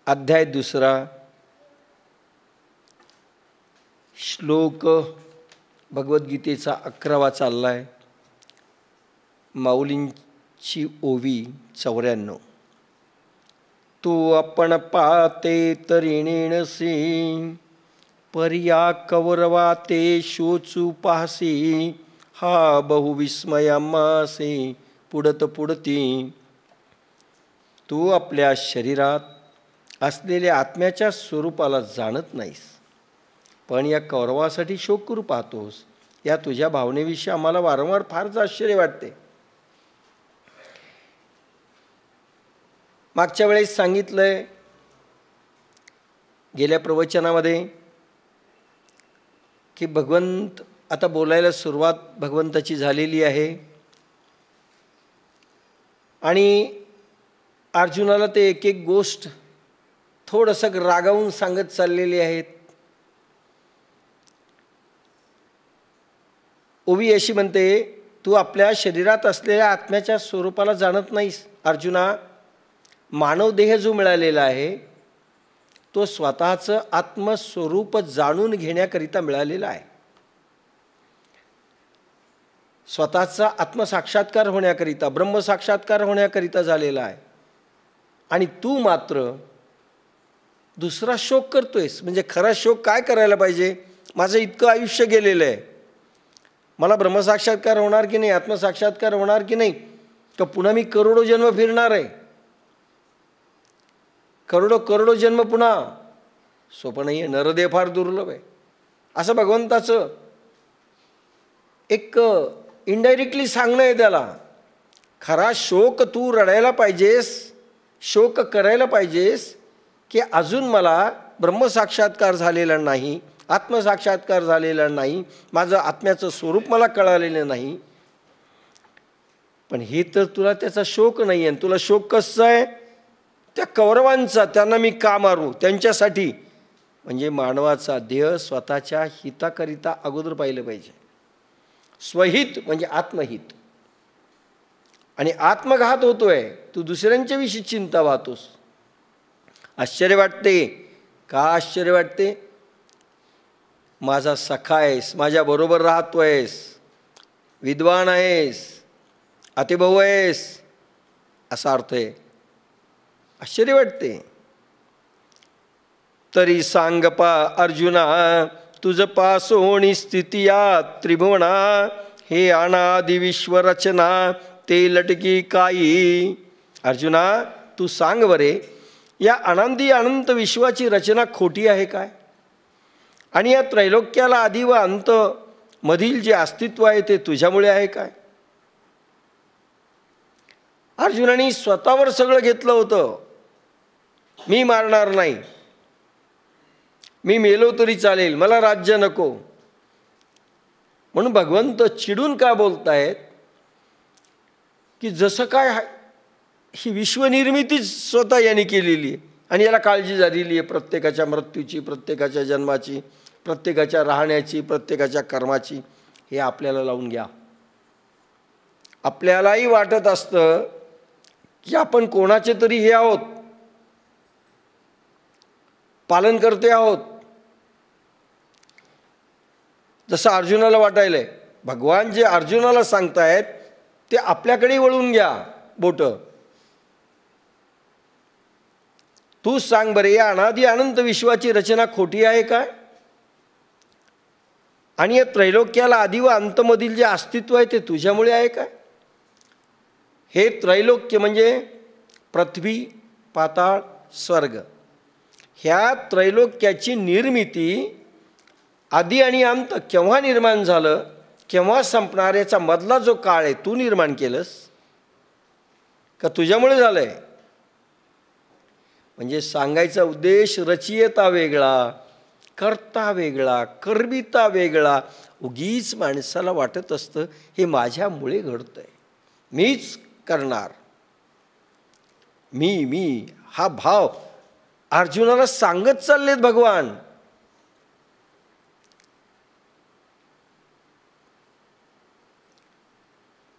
अध्याय 2 श्लोक भगवद्गीतेचा 11वा चाललाय. माऊलींची ओवी 94. तू आपण पाते तरी नेणसी, पर्या कौरवा ते शोचू पाहसी, हा बहुविस्मयामासे पुढत पुढती. तू आपल्या शरीरात असलेल्या आत्म्याच्या स्वरूपाला जाणत नाहीस, पण या कौरवासाठी शोक करू पाहतोस. या तुझ्या भावनेविषयी आम्हाला वारंवार फारच आश्चर्य वाटते. मागच्या वेळेस सांगितलंय गेल्या प्रवचनामध्ये की भगवंत आता बोलायला सुरुवात भगवंताची झालेली आहे आणि अर्जुनाला ते एक एक गोष्ट थोडंसं रागावून सांगत चाललेली आहेत. ओवी अशी म्हणते, तू आपल्या शरीरात असलेल्या आत्म्याच्या स्वरूपाला जाणत नाहीस. अर्जुना, मानव देह जो मिळालेला आहे तो स्वतःचं आत्मस्वरूप जाणून घेण्याकरिता मिळालेला आहे. स्वतःचा आत्मसाक्षात्कार होण्याकरिता, ब्रह्मसाक्षात्कार होण्याकरिता झालेला आहे. आणि तू मात्र दुसरा शोक करतोयस. म्हणजे खरा शोक काय करायला पाहिजे? माझं इतकं आयुष्य गेलेलं आहे, मला ब्रह्मसाक्षात्कार होणार की नाही, आत्मसाक्षात्कार होणार की नाही, तर पुन्हा मी करोडो जन्म फिरणार आहे. करोडो जन्म पुन्हा सोपं नाही आहे. नरदेह फार दुर्लभ आहे. असं भगवंताचं एक इनडायरेक्टली सांगणं आहे त्याला. खरा शोक तू रडायला पाहिजेस, शोक करायला पाहिजेस की अजून मला ब्रह्मसाक्षात्कार झालेला नाही, आत्मसाक्षात्कार झालेला नाही, माझं आत्म्याचं स्वरूप मला कळालेलं नाही. पण हे तर तुला त्याचा शोक नाही आहे. तुला शोक कसं आहे? त्या कौरवांचा. त्यांना मी का मारू? त्यांच्यासाठी. म्हणजे मानवाचा देह स्वतःच्या हिताकरिता अगोदर पाहिलं पाहिजे. स्वहित म्हणजे आत्महित. आणि आत्मघात होतोय, तू दुसऱ्यांच्या विषयी चिंता वाहतोस. आश्चर्य वाटते. का आश्चर्य वाटते? माझा सखा आहेस, माझ्याबरोबर राहतोयस, विद्वान आहेस, अतिभाऊ आहेस, असा अर्थ आहे. आश्चर्य वाटते. तरी सांग पा अर्जुना, तुझ पासोणी स्थिती या त्रिभुवना, हे अनादि विश्वरचना ते लटकी काही. अर्जुना, तू सांग बरे, या अनादि अनंत विश्वाची रचना खोटी आहे काय? आणि या त्रैलोक्याला आदि व अंत मधील जे अस्तित्व आहे ते तुझ्यामुळे आहे काय? अर्जुनाने स्वतःवर सगळं घेतलं होतं. मी मारणार नाही, मी मेलो तरी चालेल, मला राज्य नको. म्हणून भगवंत चिडून का बोलतायत की जसं काय ही विश्वनिर्मितीच स्वतः यांनी केलेली आहे आणि याला काळजी झालेली आहे प्रत्येकाच्या मृत्यूची, प्रत्येकाच्या जन्माची, प्रत्येकाच्या राहण्याची, प्रत्येकाच्या कर्माची. हे आपल्याला लावून घ्या. आपल्यालाही वाटत असतं की आपण कोणाचे तरी हे आहोत, पालन करते आहोत. जसं अर्जुनाला वाटायलंय. भगवान जे अर्जुनाला सांगतायत ते आपल्याकडे वळून घ्या बोट. तू सांग बरे, या अनादि अनंत विश्वाची रचना खोटी आहे काय? आणि या त्रैलोक्याला आदि व अंतमधील जे अस्तित्व आहे ते तुझ्यामुळे आहे काय? हे त्रैलोक्य म्हणजे पृथ्वी, पाताळ, स्वर्ग. ह्या त्रैलोक्याची निर्मिती आदि आणि अंत केव्हा निर्माण झालं, केव्हा संपणार, याचा मधला जो काळ आहे तू निर्माण केलंस का तुझ्यामुळे झालंय? म्हणजे सांगायचा उद्देश रचयिता वेगळा, कर्ता वेगळा, कर्मिता वेगळा. उगीच माणसाला वाटत असतं हे माझ्यामुळे घडतंय, मीच करणार, मी हा भाव अर्जुनाला सांगत चाललेत भगवान.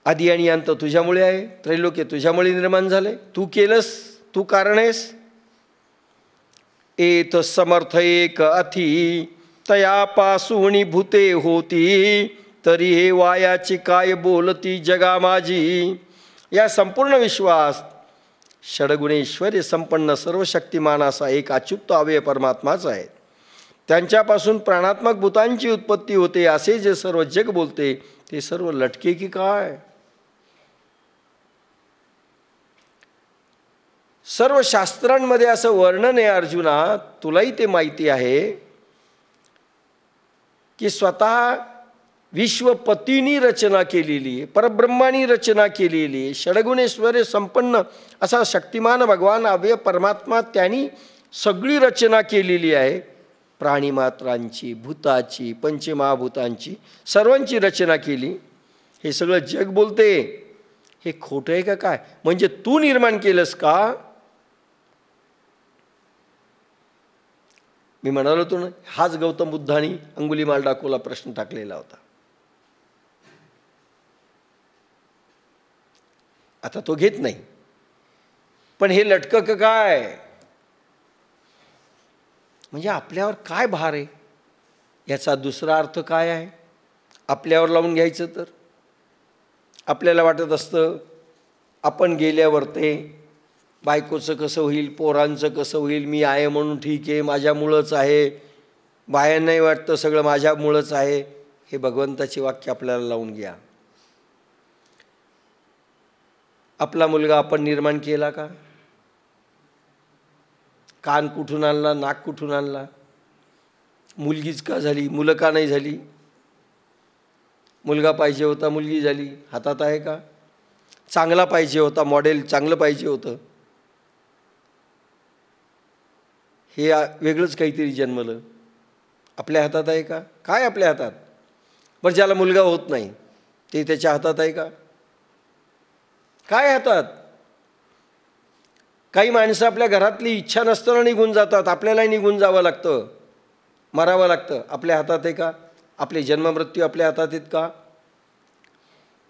आदि आणि अंत तुझ्यामुळे आहे, त्रैलोक्य तुझ्यामुळे निर्माण झाले, तू केलंस, तू कारण आहेस. एत समर्थ एक अथी तया पासूनी भूते होती, तरी हे वायाची काय बोलती जगा माझी. या संपूर्ण विश्वास षडगुणेश्वर्य संपन्न सर्वशक्तिमान असा एक अच्युत अव्यय परमात्माच आहे. त्यांच्यापासून प्राणात्मक भूतांची उत्पत्ती होते असे जे सर्व जग बोलते ते सर्व लटके की काय. सर्व शास्त्रांमध्ये असं वर्णन आहे अर्जुना, तुलाही ते माहिती आहे की स्वतः विश्वपतींनी रचना केलेली आहे, परब्रह्मानी रचना केलेली आहे. षडगुणेश्वर्य संपन्न असा शक्तिमान भगवान अव्यय परमात्मा त्यांनी सगळी रचना केलेली आहे. प्राणीमात्रांची, भूताची, पंचमहाभूतांची, सर्वांची रचना केली. हे सगळं जग बोलते हे खोटं आहे का काय? म्हणजे तू निर्माण केलंस का? मी म्हणालो होतो ना, हाच गौतम बुद्धांनी अंगुलीमाल डाकूला प्रश्न टाकलेला होता. आता तो घेत नाही, पण हे लटकं का काय? म्हणजे आपल्यावर काय भार आहे याचा दुसरा अर्थ काय आहे? आपल्यावर लावून घ्यायचं तर आपल्याला वाटत असतं आपण गेल्यावर ते बायकोचं कसं होईल, पोरांचं कसं होईल, मी आहे म्हणून ठीक आहे, माझ्यामुळंच आहे, बायांनाही वाटतं सगळं माझ्यामुळंच आहे. हे भगवंताची वाक्य आपल्याला लावून घ्या. आपला मुलगा आपण निर्माण केला का? कान कुठून आणला, नाक कुठून आणला? मुलगीच का झाली, मुलं का नाही झाली? मुलगा पाहिजे होता, मुलगी झाली, हातात आहे का? चांगला पाहिजे होता, मॉडेल चांगलं पाहिजे होतं, हे वेगळंच काहीतरी जन्मलं, आपल्या हातात आहे का? काय आपल्या हातात? बरं, ज्याला मुलगा होत नाही ते त्याच्या हातात आहे का? काय हातात? काही माणसं आपल्या घरातली इच्छा नसताना निघून जातात, आपल्यालाही निघून जावं लागतं, मरावं लागतं. आपल्या हातात आहे का? आपले जन्ममृत्यू आपल्या हातात आहेत का?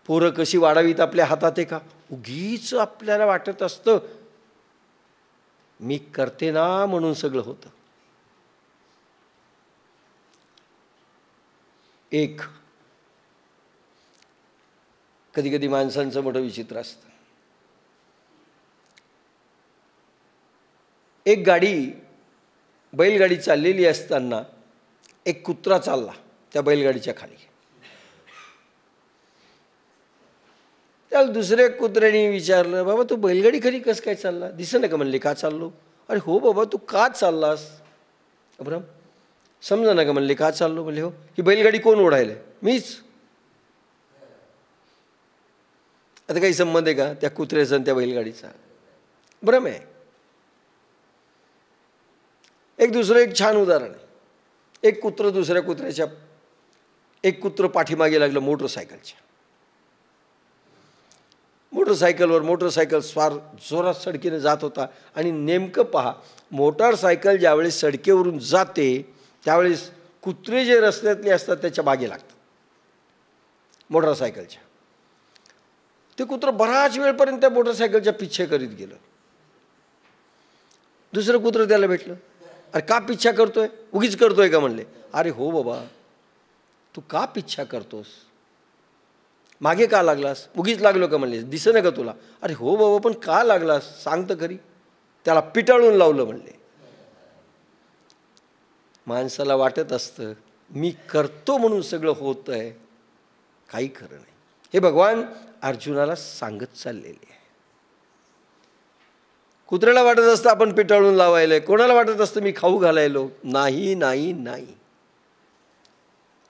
पोरं कशी वाढावीत आपल्या हातात आहे का? उगीच आपल्याला वाटत असतं मी करते ना म्हणून सगळं होतं. एक कधी कधी माणसांचं मोठं विचित्र असतं. एक गाडी, बैलगाडी चाललेली असताना एक कुत्रा चालला त्या बैलगाडीच्या खाली. त्याला दुसऱ्या कुत्र्याने विचारलं, बाबा तू बैलगाडी खाली कसं काय चालला? दिसेना का? म्हणले, का चाललो? अरे हो बाबा, तू का चाललास? अब्राम समजा ना का? म्हणले, का चाललो? म्हणले, हो, ही बैलगाडी कोण ओढायला? मीच. आता काही संबंध आहे का त्या कुत्र्याचा आणि त्या बैलगाडीचा? भ्रम आहे. एक दुसरं एक छान उदाहरण आहे. एक कुत्र दुसऱ्या कुत्र्याच्या, एक कुत्र पाठीमागे लागलं मोटरसायकलच्या. मोटरसायकल स्वार जोरात सडकीने जात होता आणि नेमकं पहा, मोटारसायकल ज्यावेळेस सडकेवरून जाते त्यावेळेस कुत्रे जे रस्त्यातले असतात त्याच्या मागे लागतात मोटरसायकलच्या. ते कुत्रं बराच वेळपर्यंत त्या मोटरसायकलच्या पिच्छे करीत गेलं. दुसरं कुत्रं त्याला भेटलं. अरे का पिच्छा करतोय? उगीच करतोय का? म्हणले, अरे हो बाबा, तू का पिच्छा करतोस? मागे का लागलास? उगीच लागलो का? म्हणले, दिसेना का तुला? अरे हो बाबा, पण का लागलास सांग तर खरी. त्याला पिटाळून लावलं. म्हणले, माणसाला वाटत असतं मी करतो म्हणून सगळं होत आहे, काही खरं नाही. हे भगवान अर्जुनाला सांगत चाललेले आहे. कुत्र्याला वाटत असतं आपण पिटाळून लावायला, कोणाला वाटत असतं मी खाऊ घालायलो. नाही नाही नाही.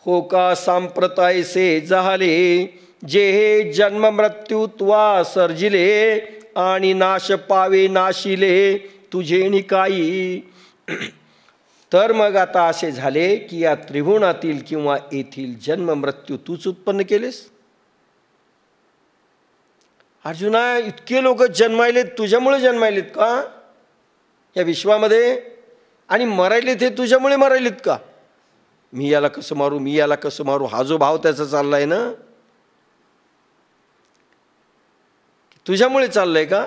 हो का सांप्रतायसे झाले, जे हे जन्म मृत्यू त्वा सर्जिले, आणि नाश पावे नाशिले तुझे निकाई. तर मग आता असे झाले की या त्रिभुवनातील किंवा येथील जन्म मृत्यू तूच उत्पन्न केलेस. अर्जुना, इतके लोक जन्मायलेत तुझ्यामुळे जन्मायलेत का या विश्वामध्ये? आणि मरायलेत हे तुझ्यामुळे मरायलेत का? मी याला कसं मारू, मी याला कसं मारू, हा जो भाव त्याचा चाललाय ना, तुझ्यामुळे चाललंय का?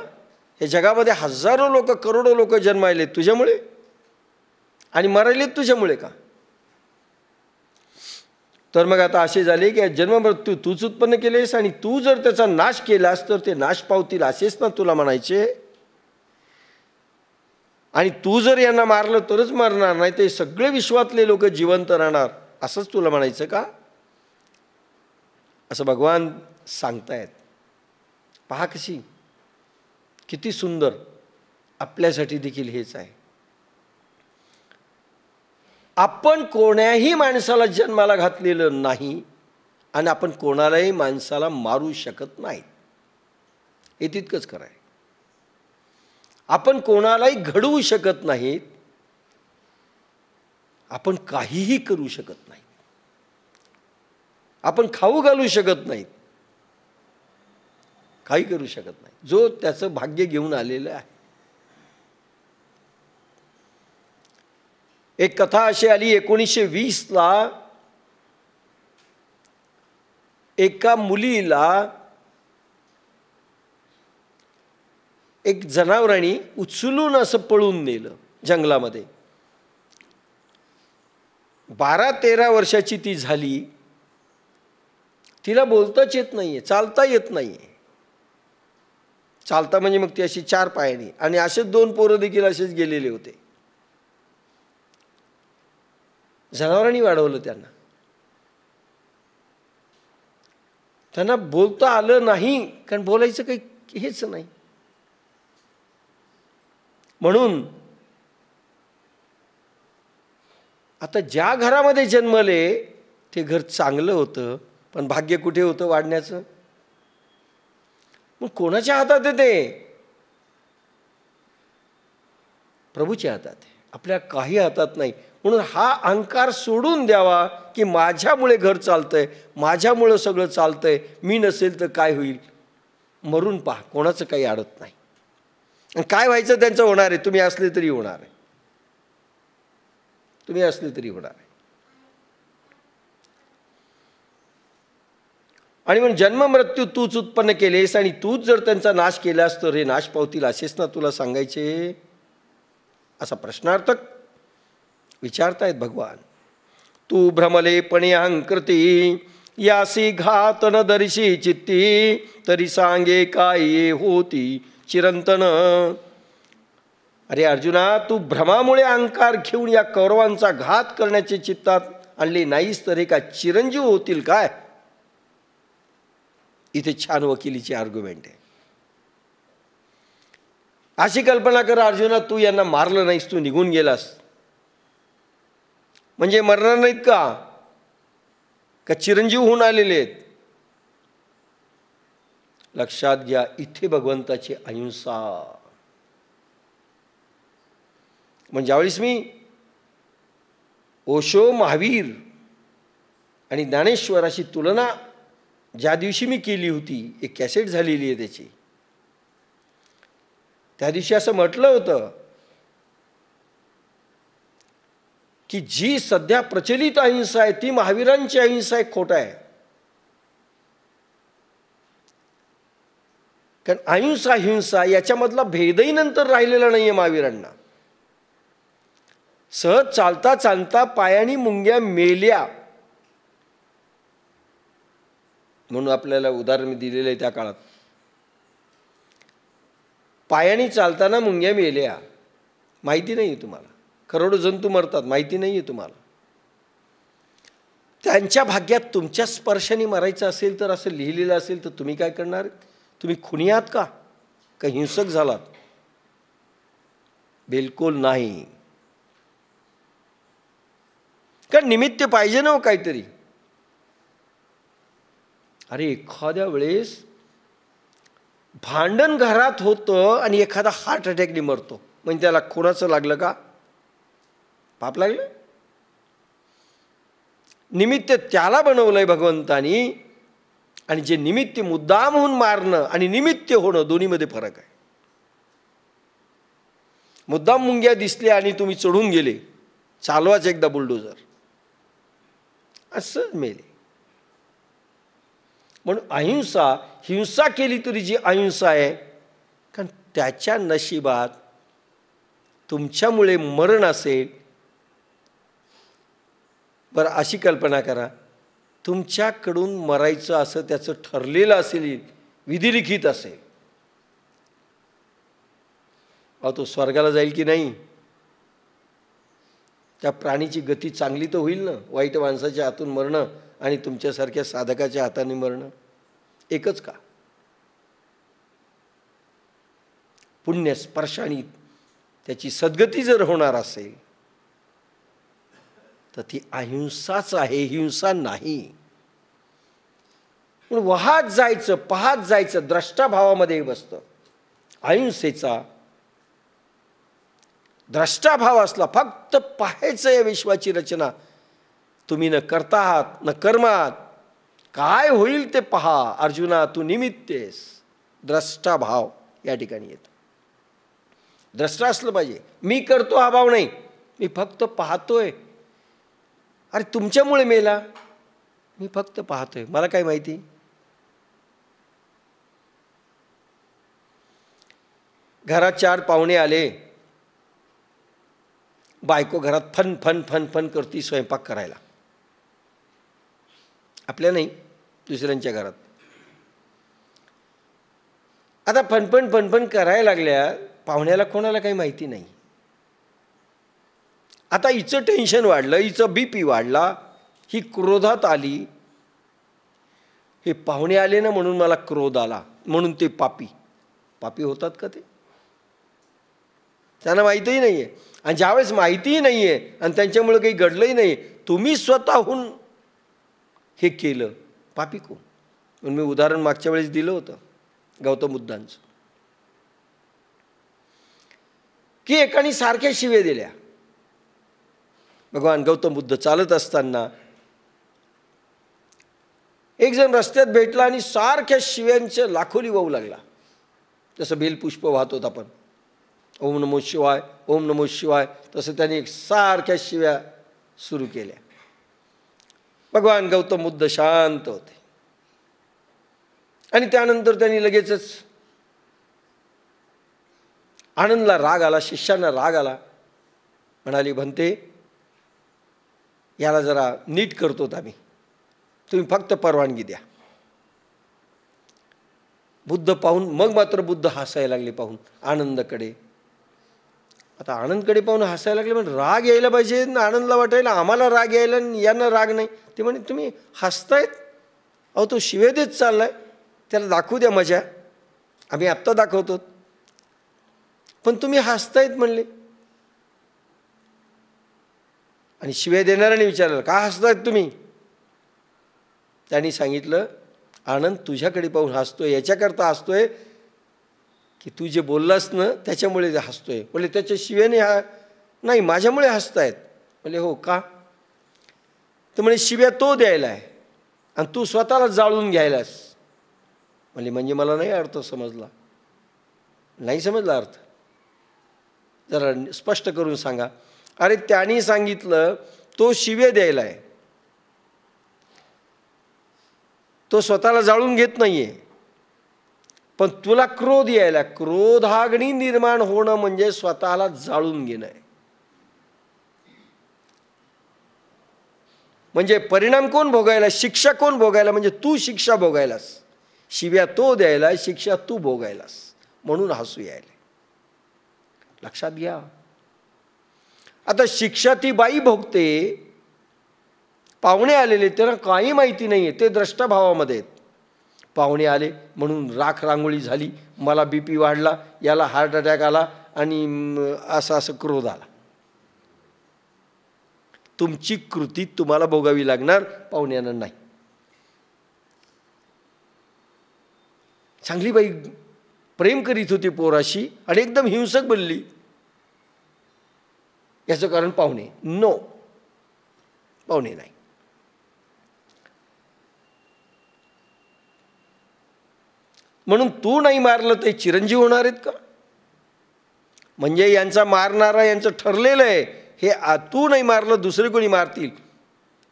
या जगामध्ये हजारो लोक, करोडो लोक जन्मायलेत तुझ्यामुळे. आणि मरायलेत तुझ्यामुळे का? तर मग आता असे झाले की जन्ममृत्यू तूच उत्पन्न केलेस आणि तू जर त्याचा नाश केलास तर ते नाश पावतील असेच ना तुला म्हणायचे. आणि तू जर यांना मारलं तरच मरणार, नाही ते सगळे विश्वातले लोक जिवंत राहणार असंच तुला म्हणायचं का? असं भगवान सांगतायत. पहा किती सुंदर. आपल्यासाठी देखील हेच आहे. आपण कोण्याही माणसाला जन्माला घातलेलं नाही आणि आपण कोणालाही माणसाला मारू शकत नाहीत, हे तितकंच खरं आहे. आपण कोणालाही घडवू शकत नाहीत, आपण काहीही करू शकत नाही, आपण खाऊ घालू शकत नाहीत, काही करू शकत नाही. जो त्याचं भाग्य घेऊन आलेलं आहे. एक कथा अशी आली 1920ला एका मुलीला एक जनावरांनी उचलून असं पळून नेलं जंगलामध्ये. 12-13 वर्षाची ती झाली. तिला बोलताच येत नाहीये, चालता येत नाहीये. चालता म्हणजे मग ती अशी 4 पायानी. आणि असेच 2 पोरं देखील असेच गेलेले होते. जनावरांनी वाढवलं त्यांना बोलता आलं नाही, कारण बोलायचं काही हेच नाही. म्हणून आता ज्या घरामध्ये जन्मले ते घर चांगलं होतं, पण भाग्य कुठे होतं वाढण्याचं? मग कोणाच्या हातात आहे ते? प्रभूच्या हातात आहे, आपल्या काही हातात नाही. म्हणून हा अहंकार सोडून द्यावा की माझ्यामुळे घर चालतंय, माझ्यामुळं सगळं चालतंय, मी नसेल तर काय होईल? मरून पहा, कोणाचं काही अडत नाही. आणि काय व्हायचं त्यांचं होणार आहे. तुम्ही असले तरी होणार आहे, तुम्ही असले तरी होणार आहे. आणि म्हणून जन्म मृत्यू तूच उत्पन्न केलेस आणि तूच जर त्यांचा नाश केलास तर हे नाश पावतील असेच ना तुला सांगायचे. असा प्रश्नार्थक विचारतायत भगवान. तू भ्रमलेपणे अहंकृती यासी घात न दर्शी चित्ती तरी सांगे काय होती चिरंतन. अरे अर्जुना, तू भ्रमामुळे अहंकार घेऊन या कौरवांचा घात करण्याचे चित्तात आणले नाहीस तर हे का चिरंजीव होतील काय? इथे छान वकिलीची आर्ग्युमेंट आहे. अशी कल्पना कर अर्जुना, तू यांना मारलं नाहीस, तू निघून गेलास म्हणजे मरणार नाहीत का चिरंजीव होऊन आलेले आहेत? लक्षात घ्या, इथे भगवंताची अहिंसा. म्हणजे ज्यावेळेस मी ओशो, महावीर आणि ज्ञानेश्वराची तुलना ज्या दिवशी मी केली होती, एक कॅसेट झालेली आहे त्याची, त्या दिवशी असं म्हटलं होतं की जी सध्या प्रचलित अहिंसा आहे ती महावीरांची अहिंसा आहे, खोटा आहे. कारण अहिंसा हिंसा याच्यामधला भेदही नंतर राहिलेला नाहीये महावीरांना. सहज चालता चालता पायानी मुंग्या मेल्या म्हणून आपल्याला उदाहरण मी दिलेलं आहे. त्या काळात पायानी चालताना मुंग्या मेल्या, माहिती नाही तुम्हाला. करोडो जंतू मरतात, माहिती नाही आहे तुम्हाला. त्यांच्या भाग्यात तुमच्या स्पर्शाने मरायचं असेल तर असं लिहिलेलं असेल तर तुम्ही काय करणार? तुम्ही खुनी आहात का हिंसक झालात? बिलकुल नाही. कारण निमित्त पाहिजे ना काहीतरी. अरे एखाद्या वेळेस भांडण घरात होतं आणि एखादा हार्ट अटॅकने मरतो, म्हणजे त्याला कोणाचं लागलं का? पाप लागलं. निमित्त त्याला बनवलंय भगवंतानी. आणि जे निमित्त मुद्दाम होऊन मारणं आणि निमित्त होणं दोन्हीमध्ये फरक आहे. मुद्दाम मुंग्या दिसल्या आणि तुम्ही चढून गेले, चालवाच एकदा बुलडोजर, असं मेले. म्हणून अहिंसा, हिंसा केली तरी जी अहिंसा आहे, कारण त्याच्या नशिबात तुमच्यामुळे मरण असेल बरं, अशी कल्पना करा, तुमच्याकडून मरायचं असं त्याचं ठरलेलं असेल, विधिलिखित असेल, अहो तो स्वर्गाला जाईल की नाही? त्या प्राणीची गती चांगली तर होईल ना, वाईट माणसाच्या हातून मरणं आणि तुमच्यासारख्या साधकाच्या हाताने मरणं एकच का? पुण्य स्पर्शाने त्याची सद्गती जर होणार असेल तर ती अहिंसाच आहे, हिंसा नाही. वाहत जायचं, पाहत जायचं, द्रष्टाभावामध्ये बसतं. अहिंसेचा द्रष्टाभाव असला, फक्त पाहायचं या विश्वाची रचना. तुम्ही न करता आहात न कर्मात, काय होईल ते पहा. अर्जुना तू निमित्तेस. द्रष्टाभाव या ठिकाणी येतो. द्रष्टा असलं पाहिजे. मी करतो हा भाव नाही, मी फक्त पाहतोय. अरे तुमच्यामुळे मेला, मी फक्त पाहतोय, मला काय माहिती. घरात 4 पाहुणे आले, बायको घरात फन फन फन फन करती स्वयंपाक करायला. आपल्या नाही, दुसऱ्यांच्या घरात. आता फनफन फनफन करायला लागल्या, पाहुण्याला कोणाला काही माहिती नाही. आता हिचं टेन्शन वाढलं, हिचं BP वाढला, ही क्रोधात आली. हे पाहुणे आले ना म्हणून मला क्रोध आला, म्हणून ते पापी. पापी होतात का ते? त्यांना माहितीही नाही आहे. आणि ज्यावेळेस माहितीही नाही आहे आणि त्यांच्यामुळे काही घडलंही नाही, तुम्ही स्वतःहून हे केलं, पापी कोण? म्हणून मी उदाहरण मागच्या वेळेस दिलं होतं गौतम बुद्धांचं, की एकाने सारख्या शिव्या दिल्या. भगवान गौतम बुद्ध चालत असताना एक जण रस्त्यात भेटला आणि सारख्या शिव्यांच्या लाखोली वाहू लागला. जसं बेलपुष्प वाहतो आपण, ओम नमो शिवाय, ओम नमो शिवाय, तसं त्याने एक सारख्या शिव्या सुरू केल्या. भगवान गौतम बुद्ध शांत होते आणि त्यानंतर त्यांनी लगेचच, आनंदला राग आला, शिष्यांना राग आला. म्हणाली, भन्ते याला जरा नीट करतो आम्ही, तुम्ही फक्त परवानगी द्या. बुद्ध पाहून, मग मात्र बुद्ध हसायला लागले पाहून आनंदकडे. आता आनंदकडे पाहून हसायला लागले, म्हणजे राग यायला पाहिजे ना आनंदला वाटायला, आम्हाला राग यायला यांना राग नाही. ते म्हणे तुम्ही हसतायत, अहो तो शिवे देत चाललाय, त्याला दाखवू द्या मजा, आम्ही आत्ता दाखवतो, पण तुम्ही हसतायत म्हणले. आणि शिव्या देणाऱ्याने विचारलं, का हसतायत तुम्ही? त्यांनी सांगितलं, आनंद तुझ्याकडे पाहून हसतोय, याच्याकरता हसतोय की तू जे बोललास ना त्याच्यामुळे हसतोय. म्हणजे त्याच्या शिव्याने नाही, माझ्यामुळे हसतायत. म्हणजे हो का? तर म्हणे शिव्या तो द्यायला आहे आणि तू स्वतःला जाळून घ्यायलास. म्हणजे मला नाही अर्थ समजला. नाही समजला अर्थ, जरा स्पष्ट करून सांगा. अरे त्यांनी सांगितलं तो शिव्या द्यायला आहे, तो स्वतःला जाळून घेत नाहीये. पण तुला क्रोध यायला, क्रोधाग्नी निर्माण होणं म्हणजे स्वतःला जाळून घेणं आहे. म्हणजे परिणाम कोण भोगायला, शिक्षा कोण भोगायला? म्हणजे तू शिक्षा भोगायलास. शिव्या तो द्यायला, शिक्षा तू भोगायलास, म्हणून हसू यायला. लक्षात घ्या. आता शिक्षा ती बाई भोगते, पाहुणे आलेले त्यांना काही माहिती नाहीये, ते द्रष्टाभावामध्ये आहेत. पाहुणे आले म्हणून राख रांगोळी झाली, मला BP वाढला, याला हार्ट अटॅक आला आणि असं क्रोध आला. तुमची कृती तुम्हाला भोगावी लागणार, पाहुण्यांना नाही. चांगली बाई प्रेम करीत होती पोराशी आणि एकदम हिंसक बनली, याचं कारण पाहुणे. नो, पाहुणे नाही. म्हणून तू नाही मारलं ते चिरंजीव होणार आहेत का? म्हणजे यांचा मारणारा यांचं ठरलेलं आहे, हे तू नाही मारलं दुसरे कोणी मारतील,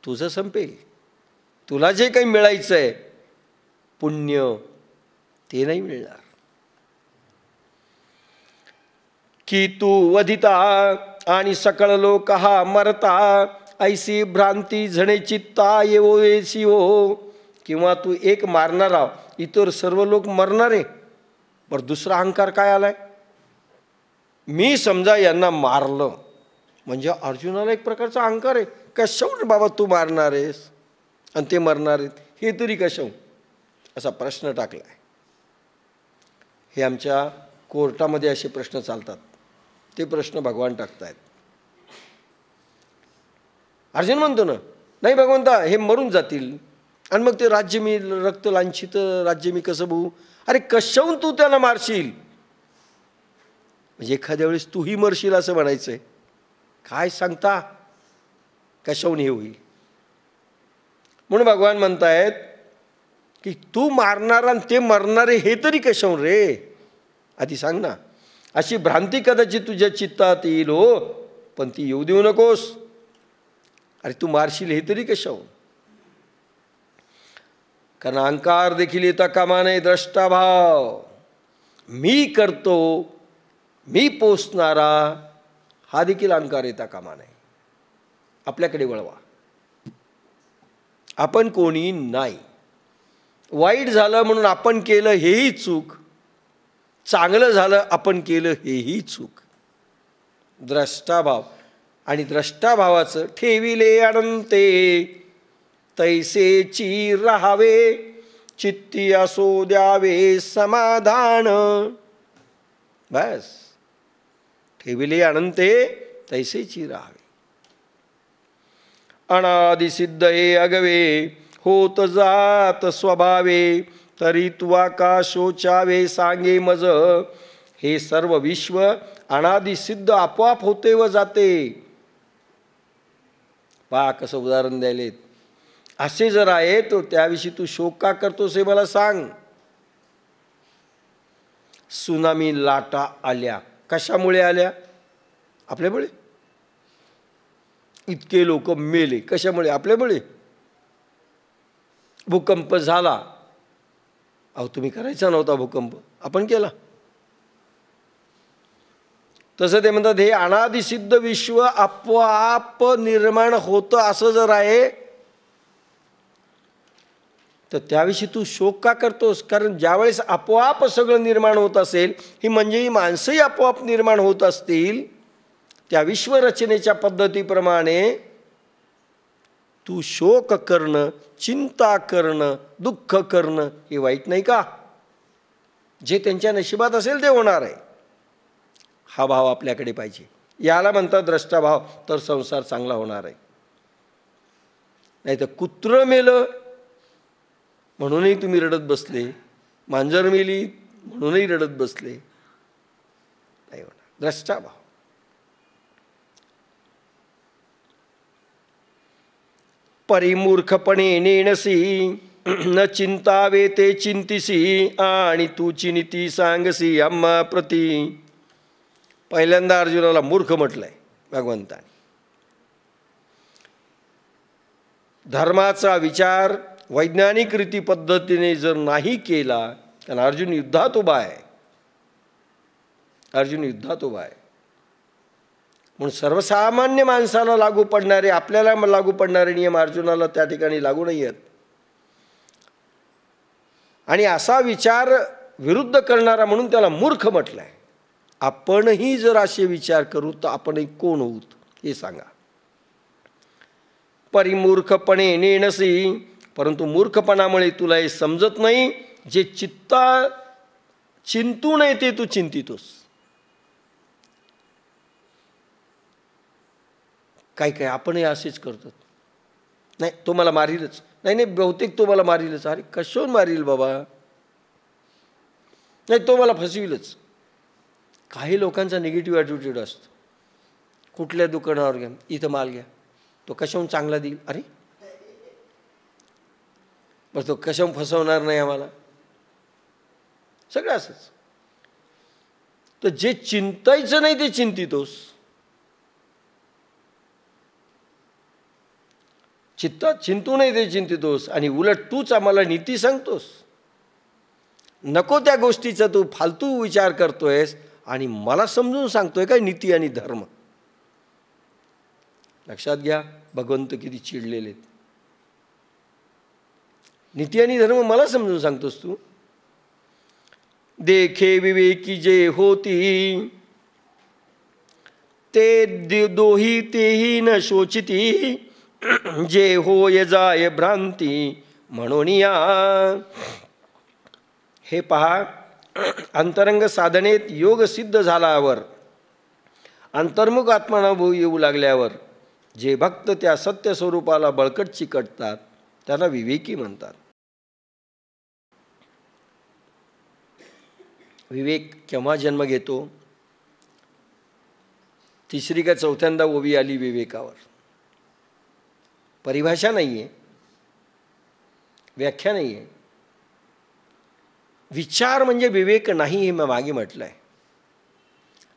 तुझं संपेल. तुला जे काही मिळायचं आहे पुण्य, ते नाही मिळणार. की तू वधिता आणि सकळ लोक हा मरता, ऐसी भ्रांती झणे चित्ता येवो येसी हो. किंवा तू एक मारणार आहो, इतर सर्व लोक मरणारे. बरं, दुसरा अहंकार काय आलाय? मी समजा यांना मारलं, म्हणजे अर्जुनाला एक प्रकारचा अहंकार आहे. कशाहून बाबा तू मारणार आहेस आणि ते मरणार आहेत, हे तरी कशाहून, असा प्रश्न टाकला आहे. हे आमच्या कोर्टामध्ये असे प्रश्न चालतात, ते प्रश्न भगवान टाकतायत. अर्जुन म्हणतो ना, नाही भगवंता, हे मरून जातील आणि मग ते राज्य मी रक्त लांछित राज्य मी कसं बघू? अरे कशाहून तू त्यांना मारशील? म्हणजे एखाद्या वेळेस तूही मरशील असं म्हणायचंय. काय सांगता कशाहून हे होईल? म्हणून भगवान म्हणतायत की तू मारणार आणि ते मरणारे हे तरी कशाहून रे? आधी सांग ना. अशी भ्रांती कदाचित तुझ्या चित्तात येईल हो, पण ती येऊ देऊ नकोस. अरे तू मारशील हे तरी कशाहून? कारण अहंकार देखील येता कामा नये. द्रष्टाभाव, मी करतो, मी पोचणारा, हा देखील अहंकार येता कामा नये. आपल्याकडे वळवा. आपण कोणी नाही. वाईट झालं म्हणून आपण केलं हेही चूक, चांगलं झालं आपण केलं हेही चूक. द्रष्टाभाव, आणि द्रष्टाभावाचं ठेविले अनंते तैसेची राहावे, चित्ती असो द्यावे समाधान. बस, ठेविले अनंते तैसेची राहावे. अनादिसिद्ध हे अगवे, होत जात स्वभावे, तरी तुवा का शोचावे सांगे मज. हे सर्व विश्व अनादिसिद्ध आपोआप होते व जाते. पहा कसं उदाहरण द्यायलेत. असे जर आहे तो त्याविषयी तू शोक का करतोस हे मला सांग. सुनामी लाटा आल्या, कशामुळे आल्या? आपल्यामुळे. इतके लोक मेले, कशामुळे? आपल्यामुळे. भूकंप झाला, अहो तुम्ही करायचा नव्हता भूकंप, आपण केला. तसं ते म्हणतात हे अनादिसिद्ध विश्व आपोआप निर्माण होतं असं जर आहे तर त्याविषयी तू शोक का करतोस? कारण ज्यावेळेस आपोआप सगळं निर्माण होत असेल, ही म्हणजे ही माणसंही आपोआप निर्माण होत असतील, त्या विश्वरचनेच्या पद्धतीप्रमाणे तू शोक करणं, चिंता करणं, दुःख करणं हे वाईट नाही का? जे त्यांच्या नशिबात असेल ते होणार आहे. हा भाव आपल्याकडे पाहिजे. याला म्हणतात द्रष्टाभाव. तर संसार चांगला होणार आहे. नाही तर कुत्रं मेलं म्हणूनही तुम्ही रडत बसले, मांजर मेली म्हणूनही रडत बसले, नाही होणार. द्रष्टाभाव. परिमूर्खपणे नेणसी, न चिंतावे ते चिंतिसी, आणि तू चिंती सांगसी आम्हा प्रती. पहिल्यांदा अर्जुनाला मूर्ख म्हटलंय भगवंताने. धर्माचा विचार वैज्ञानिक रीती पद्धतीने जर नाही केला, कारण अर्जुन युद्धात उभा आहे, अर्जुन युद्धात उभा आहे, म्हणून सर्वसामान्य माणसाला लागू पडणारे, आपल्याला लागू पडणारे नियम अर्जुनाला त्या ठिकाणी लागू नाही आहेत. आणि असा विचार विरुद्ध करणारा म्हणून त्याला मूर्ख म्हटलंय. आपणही जर असे विचार करू तर आपणही कोण होऊत हे सांगा. परिमूर्खपणे नेणसी, परंतु मूर्खपणामुळे तुला हे समजत नाही. जे चिंतू नये ते तू चिंतितोस. काय काय आपणही असेच करतात. नाही तो मला मारीलच, नाही नाही बहुतेक तो मला मारीलच. अरे कशाहून मारील बाबा? नाही तो मला फसविलच. काही लोकांचा निगेटिव्ह ॲटिट्यूड असतो. कुठल्या दुकानावर घ्या, इथं माल घ्या, तो कशाहून चांगला देईल. अरे बस तो कशाहून फसवणार नाही आम्हाला. सगळं असंच. तर जे चिंतायचं नाही ते चिंतितोस. चिंतू नाही ते चिंतितोस, आणि उलट तूच आम्हाला नीती सांगतोस. नको त्या गोष्टीचा तू फालतू विचार करतोयस आणि मला समजून सांगतोय काय नीती आणि धर्म. लक्षात घ्या, भगवंत किती चिडलेले आहेत. नीती आणि धर्म मला समजून सांगतोस तू? देखे विवेकी जे होती, ते दोही तेही न शोचिती, जे होय जाय भ्रांती म्हणून या. हे पहा, अंतरंग साधनेत योग सिद्ध झाल्यावर, अंतर्मुख आत्मानुभव येऊ लागल्यावर जे भक्त त्या सत्य स्वरूपाला बळकट चिकटतात त्यांना विवेकी म्हणतात. विवेक केव्हा जन्म घेतो? तिसरी का चौथ्यांदा ओवी आली विवेकावर. परिभाषा नाही आहे, व्याख्या नाही आहे. विचार म्हणजे विवेक नाही, हे मी मागे म्हटलं आहे.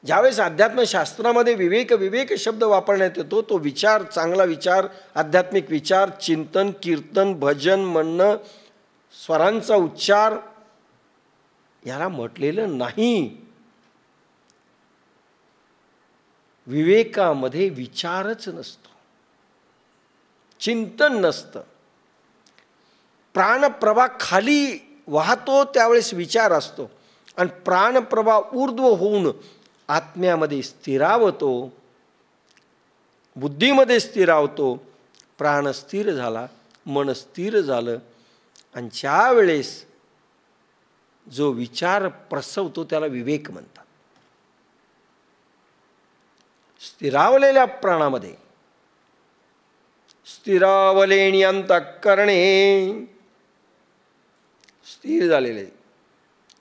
ज्यावेळेस अध्यात्मशास्त्रामध्ये विवेक विवेक शब्द वापरण्यात येतो, तो विचार, चांगला विचार, आध्यात्मिक विचार, चिंतन, कीर्तन, भजन म्हणणं, स्वरांचा उच्चार याला म्हटलेलं नाही. विवेकामध्ये विचारच नसतो, चिंतन नसतं. प्राणप्रवाह खाली वाहतो त्यावेळेस विचार असतो, आणि प्राणप्रवाह ऊर्ध्व होऊन आत्म्यामध्ये स्थिरावतो, बुद्धीमध्ये स्थिरावतो. प्राण स्थिर झाला, मन स्थिर झालं, आणि ज्या वेळेस जो विचार प्रसवतो त्याला विवेक म्हणतात. स्थिरावलेल्या प्राणामध्ये, स्थिरावलेणी अंतःकरणे, स्थिर झालेले,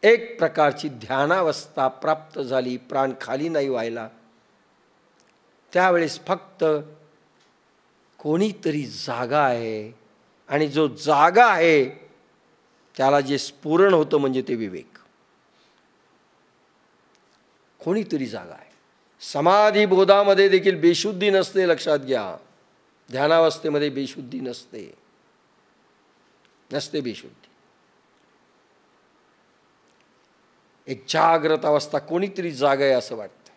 एक प्रकारची ध्यानावस्था प्राप्त झाली, प्राण खाली नाही व्हायला. त्यावेळेस फक्त कोणीतरी जागा आहे, आणि जो जागा आहे त्याला जे स्फुरण होतं म्हणजे ते विवेक. कोणीतरी जागा आहे. समाधी बोधामध्ये देखील बेशुद्धी नसते, लक्षात घ्या. ध्यानावस्थेमध्ये बेशुद्धी नसते, नसते बेशुद्धी. एक जागृत अवस्था, कोणीतरी जागा आहे असं वाटतं.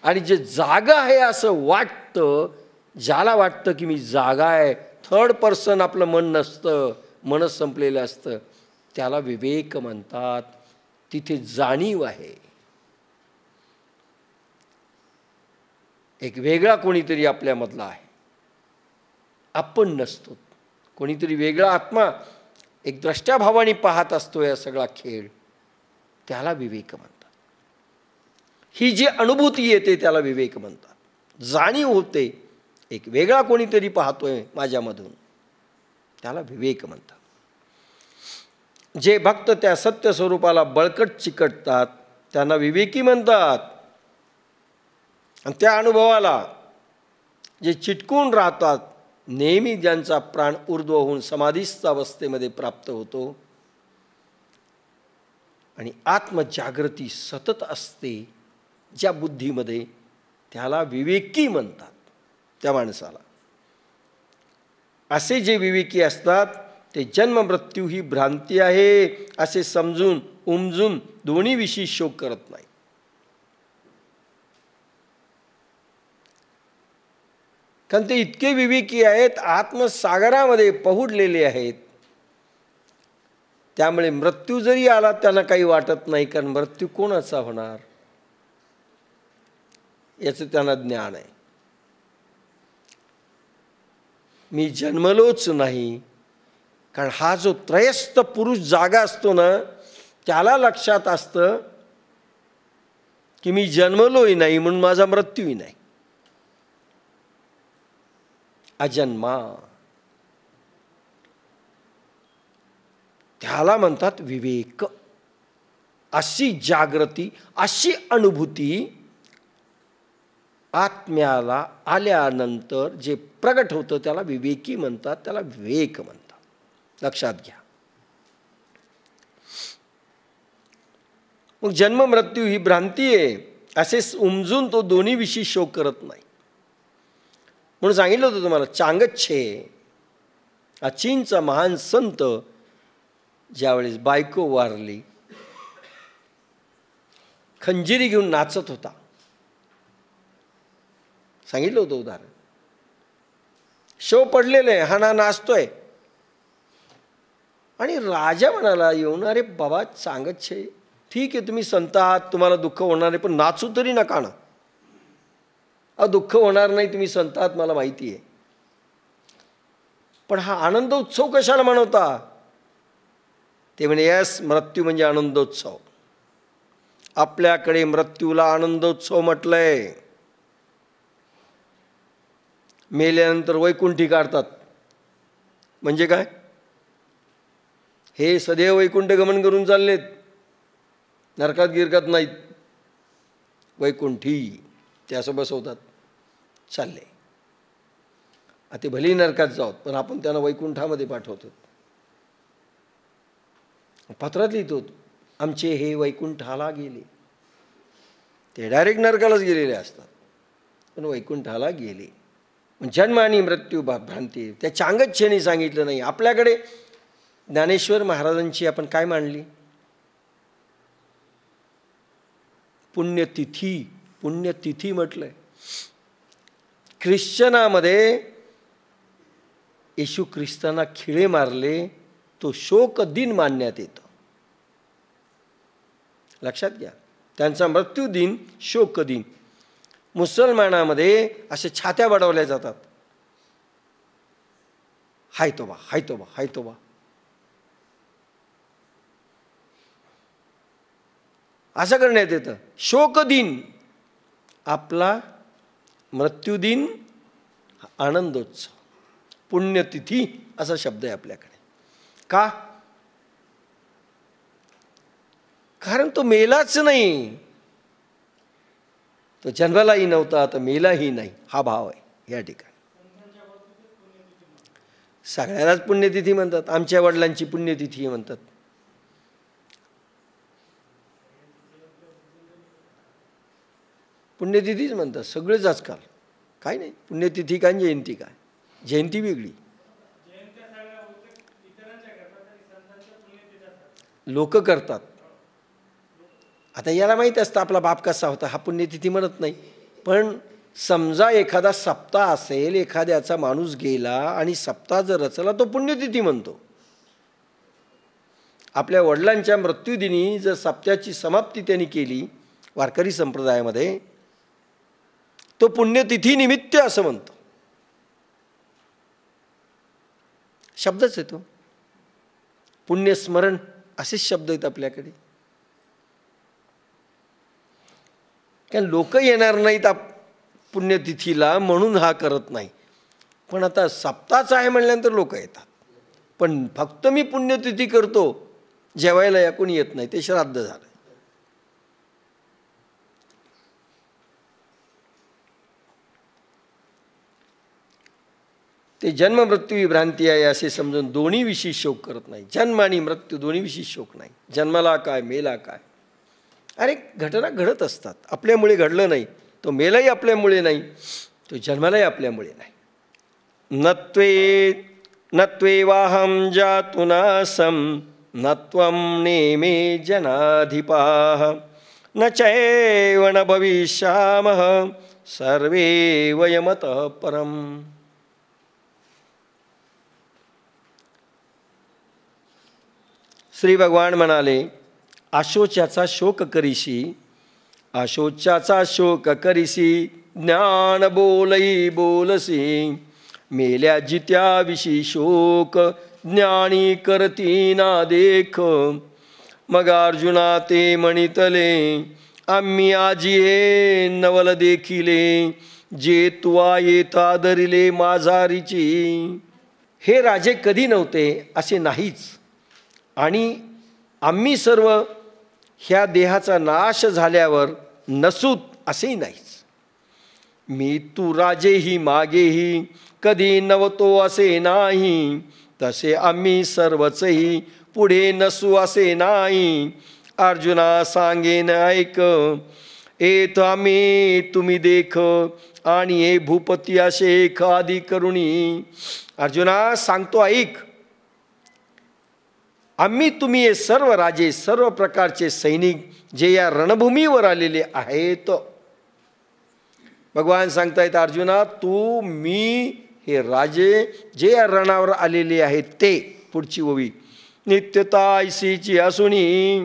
आणि जे जागा आहे असं वाटतं, ज्याला वाटतं की मी जागा आहे, थर्ड पर्सन आपलं मन नसतं, मनच संपलेलं असतं, त्याला विवेक म्हणतात. तिथे जाणीव आहे, एक वेगळा कोणीतरी आपल्यामधला आहे, आपण नसतो. कोणीतरी वेगळा आत्मा एक द्रष्ट्याभावाने पाहत असतो या सगळा खेळ, त्याला विवेक म्हणतात. ही जी अनुभूती येते त्याला विवेक म्हणतात. जाणीव होते, एक वेगळा कोणीतरी पाहतोय माझ्यामधून, त्याला विवेक म्हणतात. जे भक्त त्या सत्य स्वरूपाला बळकट चिकटतात त्यांना विवेकी म्हणतात. आणि त्या अनुभवाला जे चिटकून राहतात, नेहमी ज्यांचा प्राण ऊर्ध्व होऊन समाधीस्थ अवस्थेमध्ये प्राप्त होतो आणि आत्मजागृती सतत असते ज्या बुद्धीमध्ये, त्याला विवेकी म्हणतात. त्या माणसाला असे जे विवेकी असतात ते जन्म मृत्यू ही भ्रांती आहे असे समजून उमजून दोन्ही विषयी शोक करत नाही. कारण ते इतके विवेकी आहेत, आत्मसागरामध्ये पहुडलेले आहेत. त्यामुळे मृत्यू जरी आला त्यांना काही वाटत नाही, कारण मृत्यू कोणाचा होणार याचं त्यांना ज्ञान आहे. मी जन्मलोच नाही, कारण हा जो त्रयस्थ पुरुष जागा असतो ना, त्याला लक्षात असतं की मी जन्मलोही नाही म्हणून माझा मृत्यूही नाही. अजन्मा, त्याला म्हणतात विवेक. अशी जागृती, अशी अनुभूती आत्म्याला आल्यानंतर जे प्रगट होतं त्याला विवेकी म्हणतात, त्याला विवेक म्हणतात. लक्षात घ्या. मग जन्म मृत्यू ही भ्रांती आहे असे उमजून तो दोन्ही विषयी शोक करत नाही. म्हणून सांगितलं होतं तुम्हाला, चांगच्छे हा चीनचा महान संत ज्यावेळेस बायको वारली, खंजिरी घेऊन नाचत होता. सांगितलं होतं उदाहरण. शव पडलेलं आहे, हा नाचतोय आणि राजा म्हणाला येऊन, अरे बाबा सांगत छे, ठीक आहे तुम्ही संत आहात, तुम्हाला दुःख होणार नाही, पण नाचू तरी नका ना. दुःख होणार नाही, तुम्ही संत आहात मला माहिती आहे, पण हा आनंदोत्सव कशाला म्हणवता? ते म्हणे यस, मृत्यू म्हणजे आनंदोत्सव. आपल्याकडे मृत्यूला आनंदोत्सव म्हटलंय. मेल्यानंतर वैकुंठी काढतात. म्हणजे काय? हे सदैव वैकुंठ गमन करून चाललेत, नरकात गिरकात नाहीत, वैकुंठी ते असं बसवतात, चालले. ते भलेही नरकात जावत, पण आपण त्यांना वैकुंठामध्ये पाठवतो. पत्रात लिहितो, आमचे हे वैकुंठाला गेले. ते डायरेक्ट नरकालाच गेलेले असतात, पण वैकुंठाला गेले. जन्म आणि मृत्यू भ्रांती त्या चांगच्छेने सांगितलं नाही. आपल्याकडे ज्ञानेश्वर महाराजांची आपण काय मांडली? पुण्यतिथी. पुण्यतिथी म्हटलंय. ख्रिश्चनामध्ये येशू ख्रिस्तांना खिळे मारले, तो शोक दिन मानण्यात येतो. लक्षात घ्या, त्यांचा मृत्यू दिन शोक दिन. मुसलमानामध्ये असे छात्या बडवल्या जातात, हाय तोबा, हाय तोबा, हाय तोबा. असं करण्यात येतं. शोक दिन आपला, मृत्यू दिन आनंदोत्सव. पुण्यतिथी असा शब्द आहे आपल्याकडे. का? कारण तो मेलाच नाही, तो जन्मालाही नव्हता, तर मेलाही नाही, हा भाव आहे या ठिकाणी. सगळ्यालाच पुण्यतिथी म्हणतात. आमच्या वडिलांची पुण्यतिथी म्हणतात. पुण्यतिथीच म्हणतात सगळेच आजकाल. काय नाही, पुण्यतिथी काय जयंती काय, जयंती वेगळी. लोक करतात. आता याला माहीत असतं आपला बाप कसा होता, हा पुण्यतिथी म्हणत नाही. पण समजा एखादा सप्ताह असेल, एखाद्याचा माणूस गेला आणि सप्ताह जर रचला, तो पुण्यतिथी म्हणतो. आपल्या वडिलांच्या मृत्यूदिनी जर सप्त्याची समाप्ती त्यांनी केली वारकरी संप्रदायामध्ये, तो पुण्यतिथी निमित्त असं म्हणतो. शब्दच आहे तो. पुण्यस्मरण असेच शब्द आहेत आपल्याकडे. कारण लोक येणार नाहीत पुण्यतिथीला म्हणून हा करत नाही. पण आता सप्ताहाचा आहे म्हणल्यानंतर लोक येतात. पण फक्त मी पुण्यतिथी करतो, जेवायला या कोणी येत नाही, ते श्राद्ध झालं. ते जन्म मृत्यू ही भ्रांती आहे असे समजून दोन्हीविषयी शोक करत नाही. जन्म आणि मृत्यू दोन्हीविषयी शोक नाही. जन्माला काय, मेला काय, अरे घटना घडत असतात. आपल्यामुळे घडलं नाही, तो मेलाही आपल्यामुळे नाही, तो जन्मालाही आपल्यामुळे नाही. नत्वेवाहं जातु नासं न त्वं नेमे जनाधिपाः न चैव न भविष्यामः सर्वे वयमतः परम्. श्री भगवान म्हणाले, आशोच्याचा शोक करीशी, आशोच्याचा शोक करीशी, ज्ञान बोलई बोलसी, मेल्या जित्याविषयी शोक ज्ञानी करती ना देख. मग अर्जुना ते म्हणितले, आम्ही आजी हे नवल देखिले, जे तुवा येता धरिले माझारीची. हे राजे कधी नव्हते असे नाहीच, आणि आम्ही सर्व ह्या देहाचा नाश झाल्यावर नसूत असेही नाहीच. मी तू राजेही मागेही कधी नव्हतो असे नाही, तसे आम्ही सर्वचही पुढे नसू असे नाही. अर्जुना सांगेन ऐक, येत आम्ही तुम्ही देख, आणि हे भूपती असे आदी करुणी. अर्जुना सांगतो ऐक, आम्ही तुम्ही हे सर्व राजे, सर्व प्रकारचे सैनिक जे या रणभूमीवर आलेले आहेत, भगवान सांगतायत अर्जुना, तू मी हे राजे जे या रणावर आलेले आहेत ते. पुढची ओवी, नित्यता ऐसीची असुनी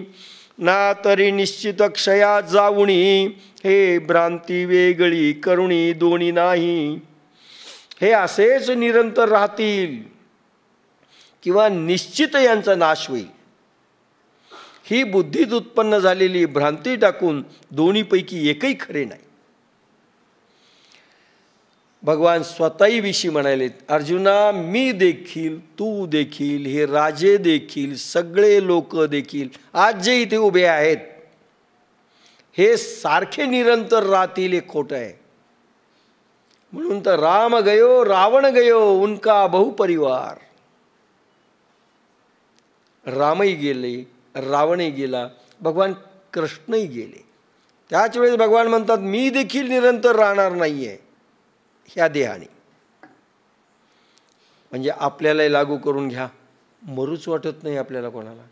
ना तरी निश्चित क्षया जाऊनी, हे भ्रांती वेगळी करुणी दोन्ही नाही. हे असेच निरंतर राहतील किंवा निश्चित यांचा नाश होईल. ही बुद्धीत उत्पन्न झालेली भ्रांती टाकून दोन्हीपैकी एकही खरे नाही. भगवान स्वतःही विषयी म्हणाले, अर्जुना मी देखील, तू देखील, हे राजे देखील, सगळे लोक देखील आज जे इथे उभे आहेत हे सारखे निरंतर राहतील हे खोटं आहे. म्हणून तर राम गयो रावण गयो उनका बहुपरिवार. रामही गेले, रावणही गेला, भगवान कृष्णही गेले. त्याच वेळेस भगवान म्हणतात मी देखील निरंतर राहणार नाहीये ह्या देहाने. म्हणजे आपल्यालाही लागू करून घ्या, मरूच वाटत नाही आपल्याला कोणाला.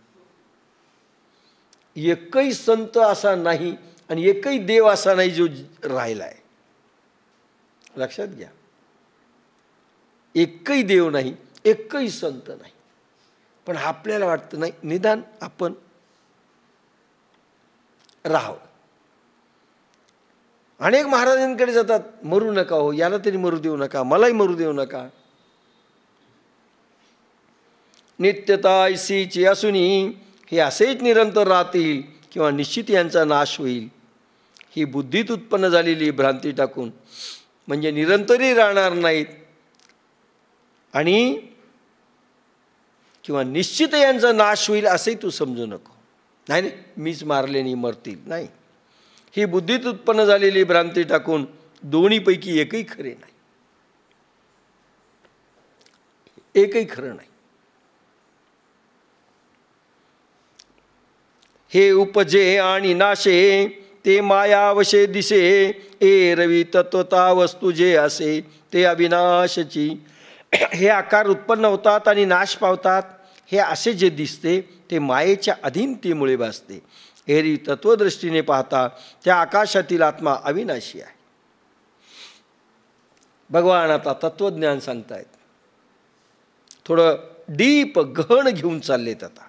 एकही संत असा नाही आणि एकही देव असा नाही जो राहिलाय. लक्षात घ्या, एकही देव नाही, एकही संत नाही. पण आपल्याला वाटतं नाही निदान आपण राहावं. अनेक महाराजांकडे जातात, मरू नका हो, याला तरी मरू देऊ नका, मलाही मरू देऊ नका. नित्यता ऐसीची असुनी हे असेच निरंतर राहतील किंवा निश्चित यांचा नाश होईल. ही बुद्धीत उत्पन्न झालेली भ्रांती टाकून म्हणजे निरंतरही राहणार नाहीत आणि किंवा निश्चित यांचा नाश होईल असंही तू समजू नको. नाही नाही मीच मारले नाही मरतील, नाही. ही बुद्धीत उत्पन्न झालेली भ्रांती टाकून दोन्हीपैकी एकही खरे नाही. एकही खरं नाही. हे उपजे आणि नाशे ते मायावशे दिसे, ए रवी तत्वता वस्तू जे असे ते अविनाशची. हे आकार उत्पन्न होतात आणि नाश पावतात, हे असे जे दिसते ते मायेच्या अधीनतेमुळे भासते. एरी तत्वदृष्टीने पाहता त्या आकाशातील आत्मा अविनाशी आहे. भगवान आता तत्वज्ञान सांगतायत. थोडं डीप गहन घेऊन चाललेत आता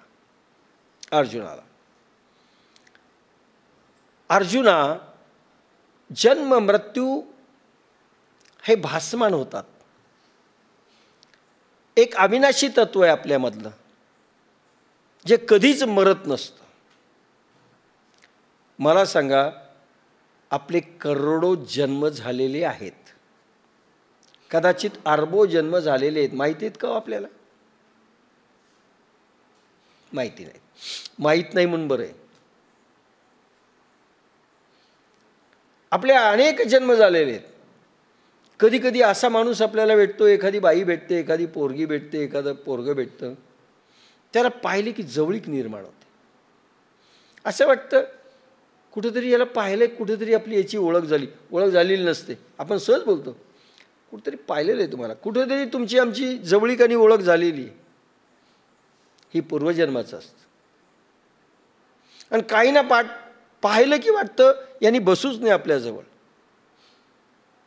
अर्जुनाला. अर्जुना, जन्म मृत्यू हे भासमान होतात. एक अविनाशी तत्व आहे आपल्यामधलं जे कधीच मरत नसतं. मला सांगा, आपले करोडो जन्म झालेले आहेत, कदाचित अरबो जन्म झालेले आहेत. माहिती आहेत का आपल्याला? माहिती नाही. माहीत नाही म्हणून बरं आहे. आपले अनेक जन्म झालेले आहेत. कधी कधी असा माणूस आपल्याला भेटतो, एखादी बाई भेटते, एखादी पोरगी भेटते, एखादं पोरगं भेटतं, त्याला पाहिले की जवळीक निर्माण होते. असं वाटतं कुठेतरी याला पाहिलं, कुठेतरी आपली याची ओळख झाली. ओळख झालेली नसते, आपण सहज बोलतो कुठेतरी पाहिलेलं आहे तुम्हाला, कुठेतरी तुमची आमची जवळीक आणि ओळख झालेली आहे. ही पूर्वजन्माचं असतं. आणि काही ना पाहिलं की वाटतं यांनी बसूच नाही आपल्याजवळ.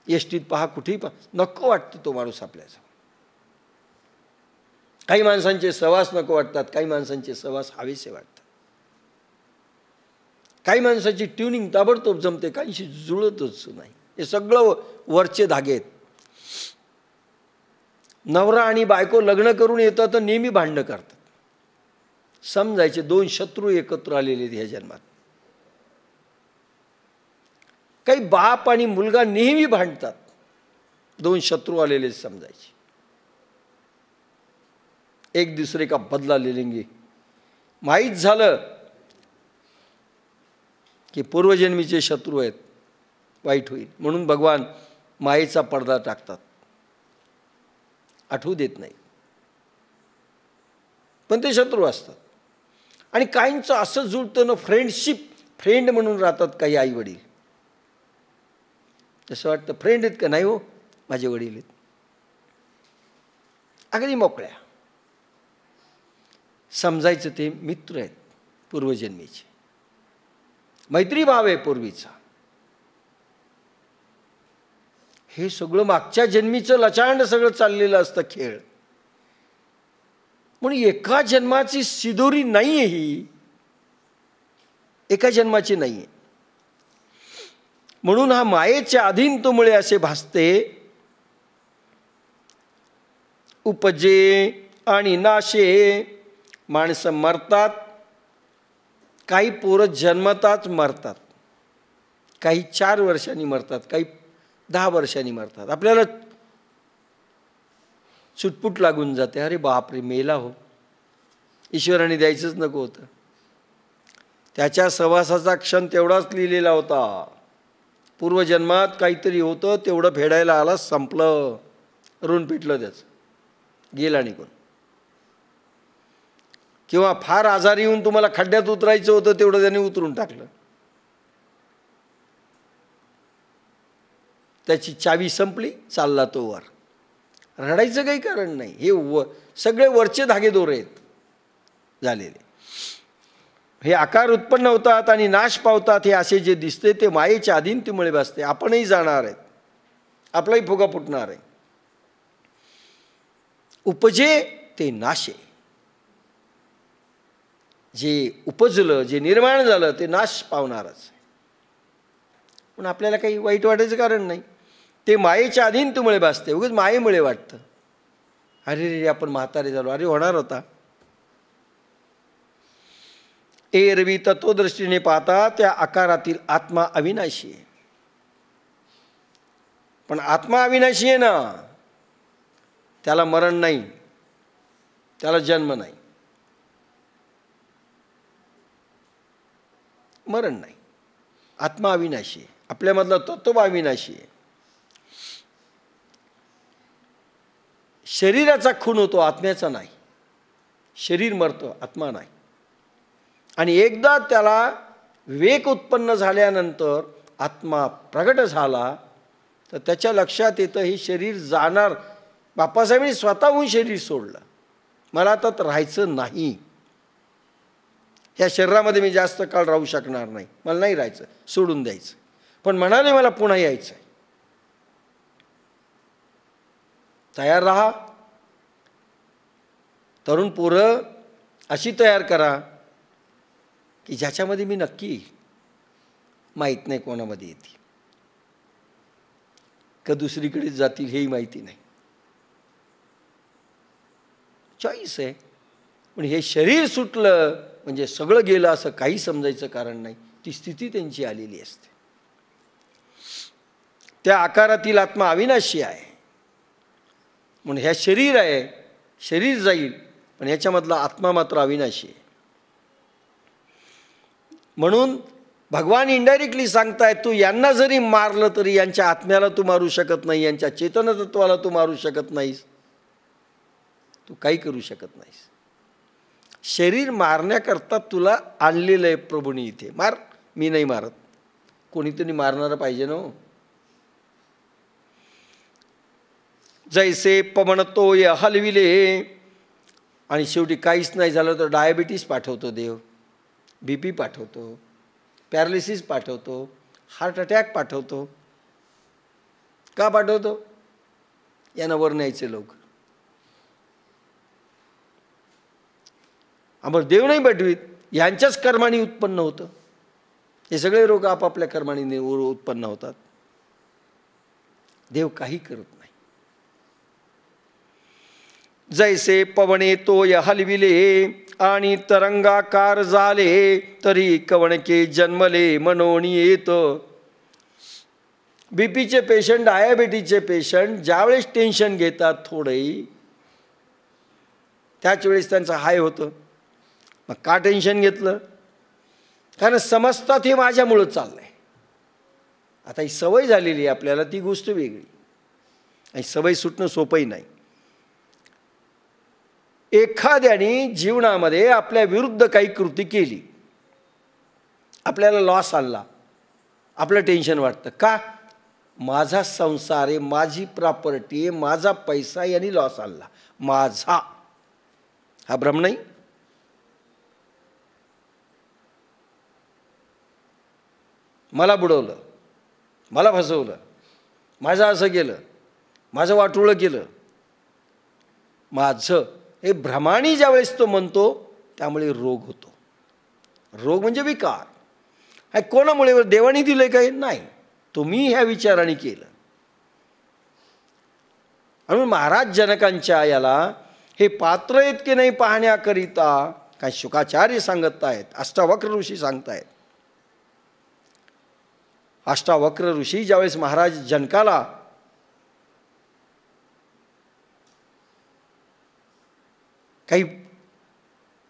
एसटीत पहा, कुठेही पहा, नको वाटतं तो माणूस आपल्याजवळ. काही माणसांचे सहवास नको वाटतात, काही माणसांचे सहवास हवेसे वाटतात. काही माणसाची ट्युनिंग ताबडतोब जमते, काहीशी जुळतच नाही. हे सगळं वरचे धागे आहेत. नवरा आणि बायको लग्न करून येतात तर नेहमी भांडणं करतात. समजायचे दोन शत्रू एकत्र आलेले ह्या जन्मात. काही बाप आणि मुलगा नेहमी भांडतात, दोन शत्रू आलेले समजायचे. एक दुसरे का बदला ले लेंगे. माहीत झालं की पूर्वजन्मीचे शत्रू आहेत, वाईट होईल म्हणून भगवान मायेचा पडदा टाकतात, आठवू देत नाही. पण ते शत्रू असतात. आणि काहींचं असं जुळतं ना, फ्रेंडशिप, फ्रेंड म्हणून राहतात काही आई वडील. तसं वाटतं फ्रेंड आहेत का? नाही हो, माझे वडील आहेत. अगदी मोकळ्या समजायचं ते मित्र आहेत पूर्वजन्मीचे. मैत्री भाव आहे पूर्वीचा. हे सगळं मागच्या जन्मीचं लचांड सगळं चाललेलं असतं खेळ. म्हणून एका जन्माची सिदोरी नाहीये, ही एका जन्माची नाहीये. म्हणून हा मायेच्या अधीन तो मुळे असे भासते. उपजे आणि नाशे. माणसं मरतात, काही पोरं जन्मताच मरतात, काही 4 वर्षांनी मरतात, काही 10 वर्षांनी मरतात. आपल्याला चुटपुट लागून जाते, अरे बापरे मेला हो, ईश्वराने द्यायचंच नको होतं. त्याच्या सहवासाचा क्षण तेवढाच लिहिलेला होता. पूर्वजन्मात काहीतरी होतं, तेवढं फेडायला आला, संपलं, ऋण पिटलं त्याचं, गेला निघून. किंवा फार आजारी येऊन तुम्हाला खड्ड्यात उतरायचं होतं, तेवढं त्याने उतरून टाकलं, त्याची चावी संपली, चालला तो वर. रडायचं काही कारण नाही. हे सगळे वरचे धागेदोरे आहेत झालेले. हे आकार उत्पन्न होतात आणि नाश पावतात. हे असे जे दिसते ते मायेच्या अधीनतेमुळे भासते. आपणही जाणार आहेत, आपलाही फुगा फुटणार आहे. उपजे ते नाशे. जे उपजलं, जे निर्माण झालं ते नाश पावणारच. पण आपल्याला काही वाईट वाटायचं कारण नाही. ते मायेच्या अधीनतेमुळे भासते. उगाच मायेमुळे वाटतं, अरे रे आपण म्हातारे झालो. अरे होणार होता. एरवी तत्वदृष्टीने पाहता त्या आकारातील आत्मा अविनाशी आहे. पण आत्मा अविनाशी आहे ना, त्याला मरण नाही, त्याला जन्म नाही, मरण नाही. आत्मा अविनाशी आहे. आपल्यामधला तत्व अविनाशी आहे. शरीराचा खून होतो, आत्म्याचा नाही. शरीर मरतो, आत्मा नाही. आणि एकदा त्याला विवेक उत्पन्न झाल्यानंतर आत्मा प्रगट झाला तर त्याच्या लक्षात येतं हे शरीर जाणार. बाप्पासाहेबांनी स्वतःहून शरीर सोडलं. मला आता राहायचं नाही, ह्या शरीरामध्ये मी जास्त काळ राहू शकणार नाही, मला नाही राहायचं, सोडून द्यायचं. पण म्हणाले मला पुन्हा यायचं आहे. तयार राहा. तरुण पोरं अशी तयार करा की ज्याच्यामध्ये मी नक्की माहीत नाही कोणामध्ये येते का दुसरीकडे जातील हेही माहिती नाही. चॉईस आहे. पण हे शरीर सुटलं म्हणजे सगळं गेलं असं काही समजायचं कारण नाही. ती स्थिती त्यांची आलेली असते. त्या आकारातील आत्मा अविनाशी आहे. म्हणून ह्या शरीर आहे, शरीर जाईल, पण ह्याच्यामधला आत्मा मात्र अविनाशी आहे. म्हणून भगवान इनडायरेक्टली सांगतायत, तू यांना जरी मारलं तरी यांच्या आत्म्याला तू मारू शकत नाही, यांच्या चेतनतत्वाला तू मारू शकत नाहीस, तू काही करू शकत नाहीस. शरीर मारण्याकरता तुला आणलेलं आहे प्रभूने इथे. मार, मी नाही मारत, कोणीतरी मारणारं पाहिजे ना. जैसे पवन तोय हलविले. आणि शेवटी काहीच नाही झालं तर डायबिटीस पाठवतो देव, BP पाठवतो, पॅरालिसिस पाठवतो, हार्ट अटॅक पाठवतो. का पाठवतो? यांना वर न्यायचे लवकर. आम्हाला देव नाही पाठवीत, यांच्याच कर्माने उत्पन्न होतं. हे सगळे रोग आपापल्या कर्माने उत्पन्न होतात. देव काही करत नाही. जैसे पवने तोय हलविले आणि तरंगाकार झाले तरी कवणके जन्मले मनोनी येत. BPचे पेशंट, डायबिटीजचे पेशंट ज्यावेळेस टेन्शन घेतात थोडंही, त्याच वेळेस त्यांचं हाय होतं. मग का टेन्शन घेतलं? कारण समजतात हे माझ्यामुळं चाललंय. आता ही सवय झालेली आहे आपल्याला, ती गोष्ट वेगळी. आणि सवय सुटणं सोपंही नाही. एखाद्याने जीवनामध्ये आपल्या विरुद्ध काही कृती केली, आपल्याला लॉस आणला, आपलं टेन्शन वाटतं. का? माझा संसार आहे, माझी प्रॉपर्टी आहे, माझा पैसा, यांनी लॉस आणला, माझा. हा भ्रम नाही? मला बुडवलं, मला फसवलं, माझं असं केलं, माझं वाटोळं केलं, माझं हे भ्रमाणी ज्यावेळेस तो म्हणतो त्यामुळे रोग होतो. रोग म्हणजे विकार. हे कोणामुळे? देवाने दिलंय काय? नाही, तुम्ही ह्या विचाराने केलं. म्हणून महाराज जनकांच्या याला हे पात्र आहेत की नाही पाहण्याकरिता काय शुकाचार्य सांगत आहेत, अष्टावक्र ऋषी सांगतायत. अष्टावक्र ऋषी ज्यावेळेस महाराज जनकाला काही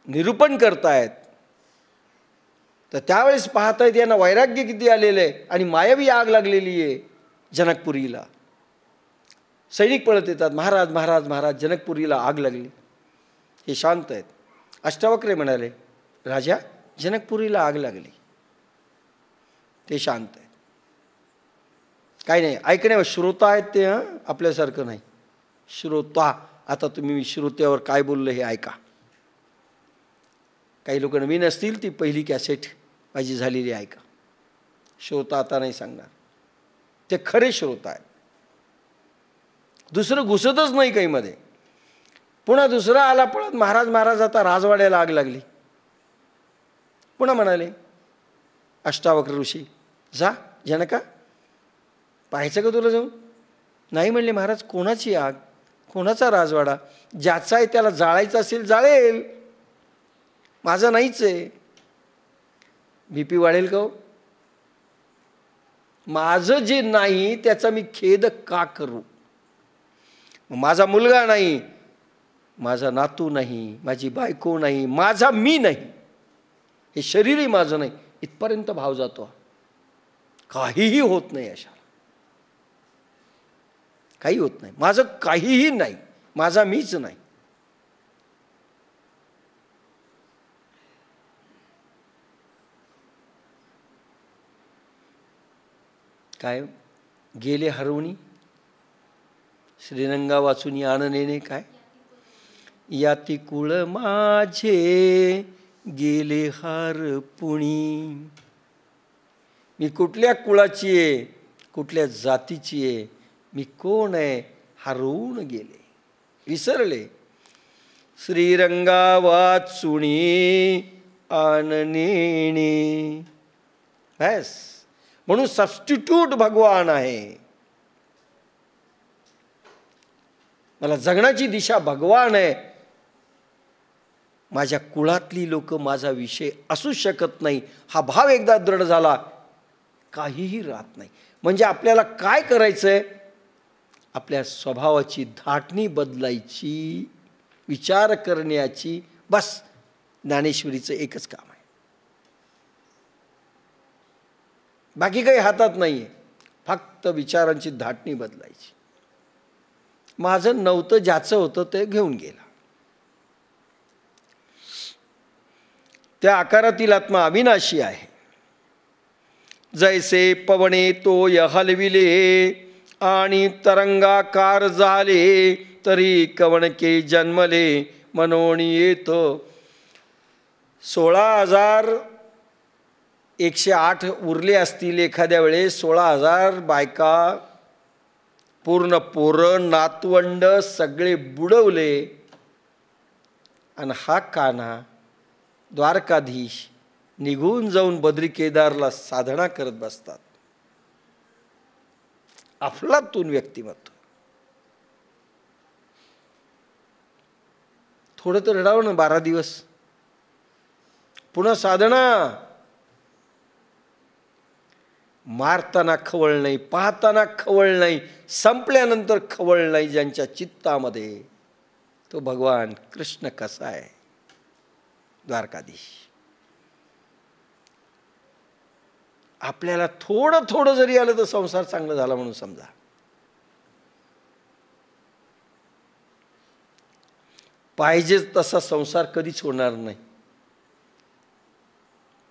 निरूपण करतायत, तर त्यावेळेस पाहतायत यांना वैराग्य किती आलेलं आहे आणि मायावी आग लागलेली आहे जनकपुरीला. सैनिक पळत येतात, महाराज महाराज महाराज जनकपुरीला आग लागली. हे शांत आहेत. अष्टावक्रे म्हणाले, राजा जनकपुरीला आग लागली. ते शांत आहेत, काही नाही. ऐकणे श्रोता आहेत ते, आपल्यासारखं नाही. श्रोता. आता तुम्ही मी श्रोत्यावर काय बोललं हे ऐका. काही लोक नवीन असतील, ती पहिली कॅसेट माझी झालेली ऐका. श्रोता आता नाही सांगणार, ते खरे श्रोता आहेत. दुसरं घुसतच नाही काही मध्ये. पुन्हा दुसरा आला पळत, महाराज महाराज आता राजवाड्याला आग लागली. पुन्हा म्हणाले अष्टावक्र ऋषी, जा जनका, पाहायचं का तुला जाऊन? नाही म्हणले, महाराज कोणाची आग, कोणाचा राजवाडा? ज्याचा आहे त्याला जाळायचं असेल जाळेल, माझं नाहीच आहे. बीपी वाढेल का हो? माझं जे नाही त्याचा मी खेद का करू? माझा मुलगा नाही, माझा नातू नाही, माझी बायको नाही, माझा मी नाही, हे शरीरही माझं नाही, इथपर्यंत भाव जातो. काहीही होत नाही अशा, काही होत नाही. माझं काहीही नाही, माझा मीच नाही. काय गेले हरवणी, श्रीरंगा वाचून आणनेने काय? याती कुळ माझे गेले हरपुणी. मी कुठल्या कुळाची आहे, कुठल्या जातीची आहे, मी कोण आहे, हरवून गेले, विसरले. श्रीरंगा वाचुनी आणनेने. बस, म्हणून सबस्टिट्यूट भगवान आहे. मला जगण्याची दिशा भगवान आहे. माझ्या कुळातली लोक माझा विषय असू शकत नाही, हा भाव एकदा दृढ झाला, काहीही राहत नाही. म्हणजे आपल्याला काय करायचंय? आपल्या स्वभावाची धाटणी बदलायची, विचार करण्याची. बस, ज्ञानेश्वरीचं एकच काम आहे, बाकी काही हातात नाहीये. फक्त विचारांची धाटणी बदलायची. माझं नव्हतं, ज्याचं होतं ते घेऊन गेला. त्या आकारातील आत्मा अविनाशी आहे. जैसे पवने तोय हलविले आणि तरंगाकार झाले, तरी कवणके जन्मले मनोणी येतो. 16,108 उरले असतील एखाद्या वेळेस. 16,000 बायका, पूर्ण पोरं, नातवंड सगळे बुडवले. आणि हा कान्हा द्वारकाधीश निघून जाऊन बद्री केदारला साधना करत बसतात. अफलातून व्यक्तिमत्व. थोडं तर रडावं ना 12 दिवस. पुन्हा साधना. मारताना खवळ नाही, पाहताना खवळ नाही, संपल्यानंतर खवळ नाही. ज्यांच्या चित्तामध्ये तो भगवान कृष्ण कसा आहे, द्वारकाधीश. आपल्याला थोडं थोडं जरी आलं तर संसार चांगला झाला म्हणून समजा. पाहिजे तसा संसार कधीच होणार नाही.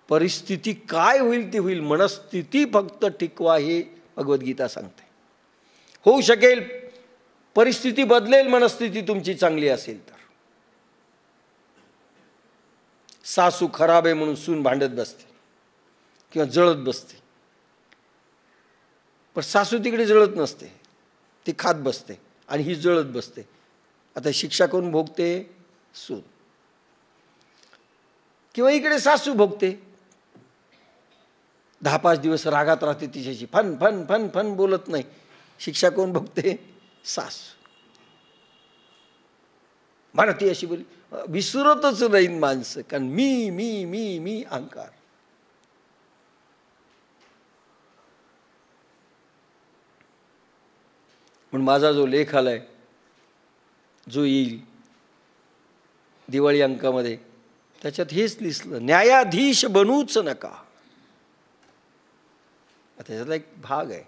परिस्थिती काय होईल ते होईल, मनस्थिती फक्त टिकवा, हे भगवद्गीता सांगते. होऊ शकेल परिस्थिती बदलेल, मनस्थिती तुमची चांगली असेल तर. सासू खराब आहे म्हणून सून भांडत बसते किंवा जळत बसते. पण सासू तिकडे जळत नसते, ती खात बसते आणि ही जळत बसते. आता शिक्षा कोण भोगते? सून. किंवा इकडे सासू भोगते, 10-5 दिवस रागात राहते तिच्याशी, फन फन फन फन बोलत नाही. शिक्षा कोण भोगते? सासू. मला ती अशी बोली, विसरतच नाही माणसं, कारण मी मी मी मी अहंकार. म्हणून माझा जो लेख आलाय, जो येईल दिवाळी अंकामध्ये, त्याच्यात हेच लिहिलं, न्यायाधीश बनूच नका. त्याच्यातला एक भाग आहे,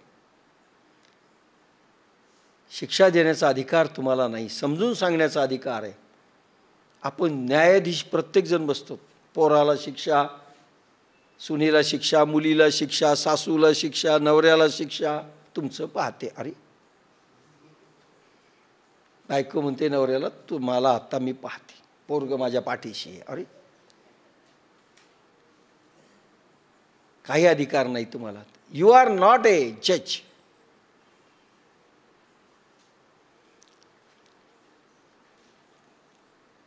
शिक्षा देण्याचा अधिकार तुम्हाला नाही, समजून सांगण्याचा अधिकार आहे. आपण न्यायाधीश प्रत्येकजण बसतो. पोराला शिक्षा, सुनीला शिक्षा, मुलीला शिक्षा, सासूला शिक्षा, नवऱ्याला शिक्षा. तुमचं पाहते, अरे बायको म्हणते नवऱ्याला, तू मला आता मी पाहते, पोरग माझ्या पाठीशी आहे. अरे काही अधिकार नाही तुम्हाला. यू आर नॉट ए जज.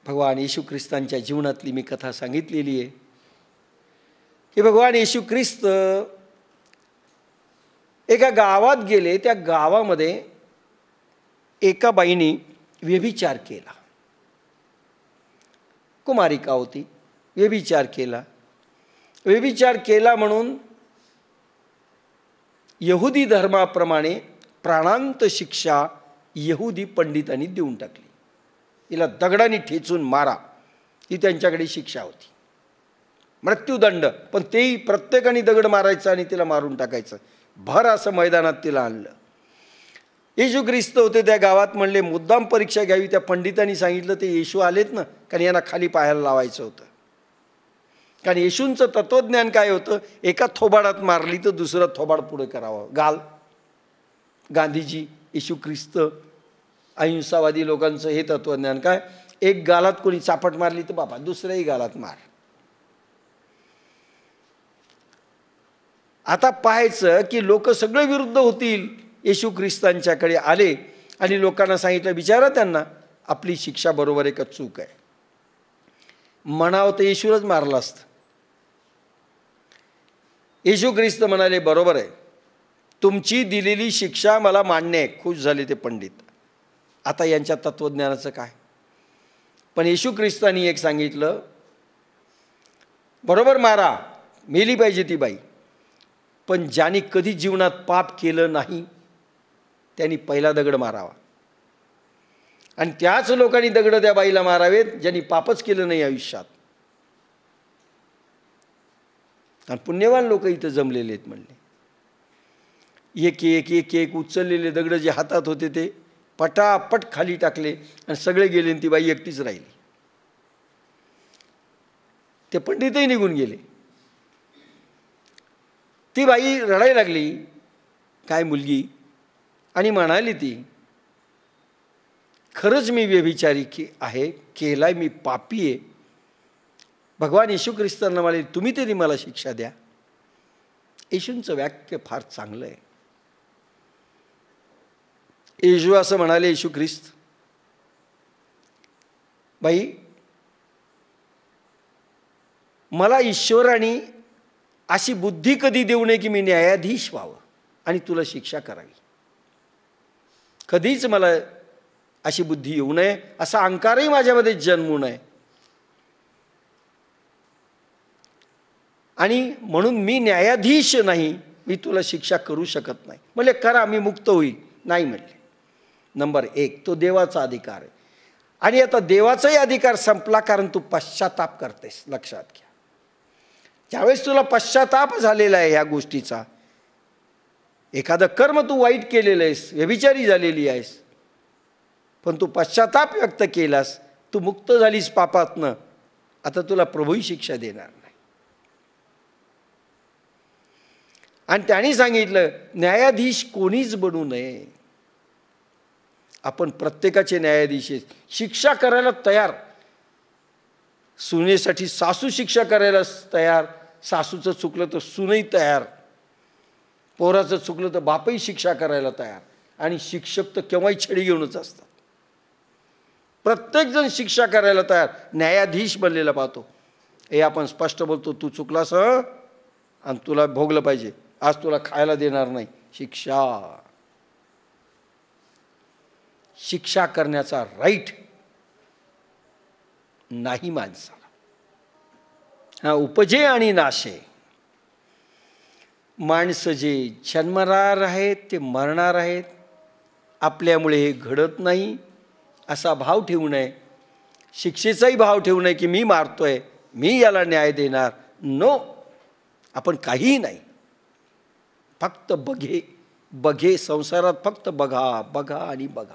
भगवान येशू ख्रिस्तांच्या जीवनातली मी कथा सांगितलेली आहे की भगवान येशू ख्रिस्त एका गावात गेले. त्या गावामध्ये एका बाईने व्यभिचार केला. कुमारिका होती, व्यभिचार केला. व्यभिचार केला म्हणून यहुदी धर्माप्रमाणे प्राणांत शिक्षा यहुदी पंडितांनी देऊन टाकली. हिला दगडाने ठेचून मारा, ही त्यांच्याकडे शिक्षा होती, मृत्यूदंड. पण तेही प्रत्येकाने दगड मारायचं आणि तिला मारून टाकायचं. भर असं मैदानात तिला आणलं. येशू ख्रिस्त होते त्या गावात, म्हणले मुद्दाम परीक्षा घ्यावी. त्या पंडितांनी सांगितलं ते येशू आलेत ना, कारण यांना खाली पायाला लावायचं होतं. कारण येशूंचं तत्वज्ञान काय होतं? एका थोबाडात मारली तर दुसरं थोबाड पुढे करावं. गाल. गांधीजी, येशू ख्रिस्त, अहिंसावादी लोकांचं हे तत्वज्ञान काय? एक गालात कोणी चापट मारली तर बाबा दुसऱ्याही गालात मार. आता पाहायचं की लोक सगळे विरुद्ध होतील. येशू ख्रिस्तांच्याकडे आले आणि लोकांना सांगितलं, विचारा त्यांना आपली शिक्षा बरोबर आहे का चूक आहे. म्हणावं तर येशूलाच मारलं असतं. येशू ख्रिस्त म्हणाले, बरोबर आहे, तुमची दिलेली शिक्षा मला मान्य आहे. खुश झाले ते पंडित. आता यांच्या तत्वज्ञानाचं काय? पण येशू ख्रिस्तांनी एक सांगितलं, बरोबर मारा, मेली पाहिजे ती बाई, पण ज्याने कधी जीवनात पाप केलं नाही त्यांनी पहिला दगड मारावा. आणि त्याच लोकांनी दगड त्या बाईला मारावेत ज्यांनी पापच केलं नाही आयुष्यात. आणि पुण्यवान लोक इथं जमलेले आहेत म्हणले. एक एक एक एक उचललेले दगड जे हातात होते ते पटापट खाली टाकले आणि सगळे गेले. ती बाई एकटीच राहिली. ते पंडितही निघून गेले. ती बाई रडायला लागली, काय मुलगी, आणि म्हणाली ती, खरंच मी व्यभिचारी आहे, केलाय, मी पापी आहे. भगवान येशू ख्रिस्तांना म्हणाले, तुम्ही तरी मला शिक्षा द्या. येशूंचं वाक्य फार चांगलं आहे. येशू असं म्हणाले, येशू ख्रिस्त, बाई मला ईश्वराने अशी बुद्धी कधी देऊ नये की मी न्यायाधीश व्हावं आणि तुला शिक्षा करावी. कधीच मला अशी बुद्धी येऊ नये, असा अहंकारही माझ्यामध्ये जन्मू नये. आणि म्हणून मी न्यायाधीश नाही, मी तुला शिक्षा करू शकत नाही. म्हणले करा, मी मुक्त होईल. नाही म्हणले. नंबर 1 तो देवाचा अधिकार आहे. आणि आता देवाचाही अधिकार संपला, कारण तू पश्चाताप करतेस. लक्षात घ्या, ज्यावेळेस तुला पश्चाताप झालेला आहे ह्या गोष्टीचा, एखादं कर्म तू वाईट केलेलं आहेस, व्यभिचारी झालेली आहेस, पण तू पश्चाताप व्यक्त केलास, तू मुक्त झालीस पापातनं. आता तुला प्रभूही शिक्षा देणार नाही. आणि त्यांनी सांगितलं, न्यायाधीश कोणीच बनू नये. आपण प्रत्येकाचे न्यायाधीश आहेत. शिक्षा करायला तयार. सुनेसाठी सासू शिक्षा करायला तयार, सासूचं चुकलं तर सुनही तयार. पोराचं चुकलं तर बापही शिक्षा करायला तयार, आणि शिक्षक तर केव्हाही छडी घेऊनच असतात. प्रत्येकजण शिक्षा करायला तयार. न्यायाधीश बनलेला पाहतो, हे आपण स्पष्ट बोलतो, तू चुकलास आणि तुला भोगलं पाहिजे, आज तुला खायला देणार नाही. शिक्षा करण्याचा राईट नाही माणसाला. हा उपजे आणि नाशे. माणसं जे जन्मणार आहेत ते मरणार आहेत, आपल्यामुळे हे घडत नाही असा भाव ठेवू नये. शिक्षेचाही भाव ठेवू नये की मी मारतोय, मी याला न्याय देणार. नो, आपण काहीही नाही, फक्त बघे संसारात, फक्त बघा बघा आणि बघा.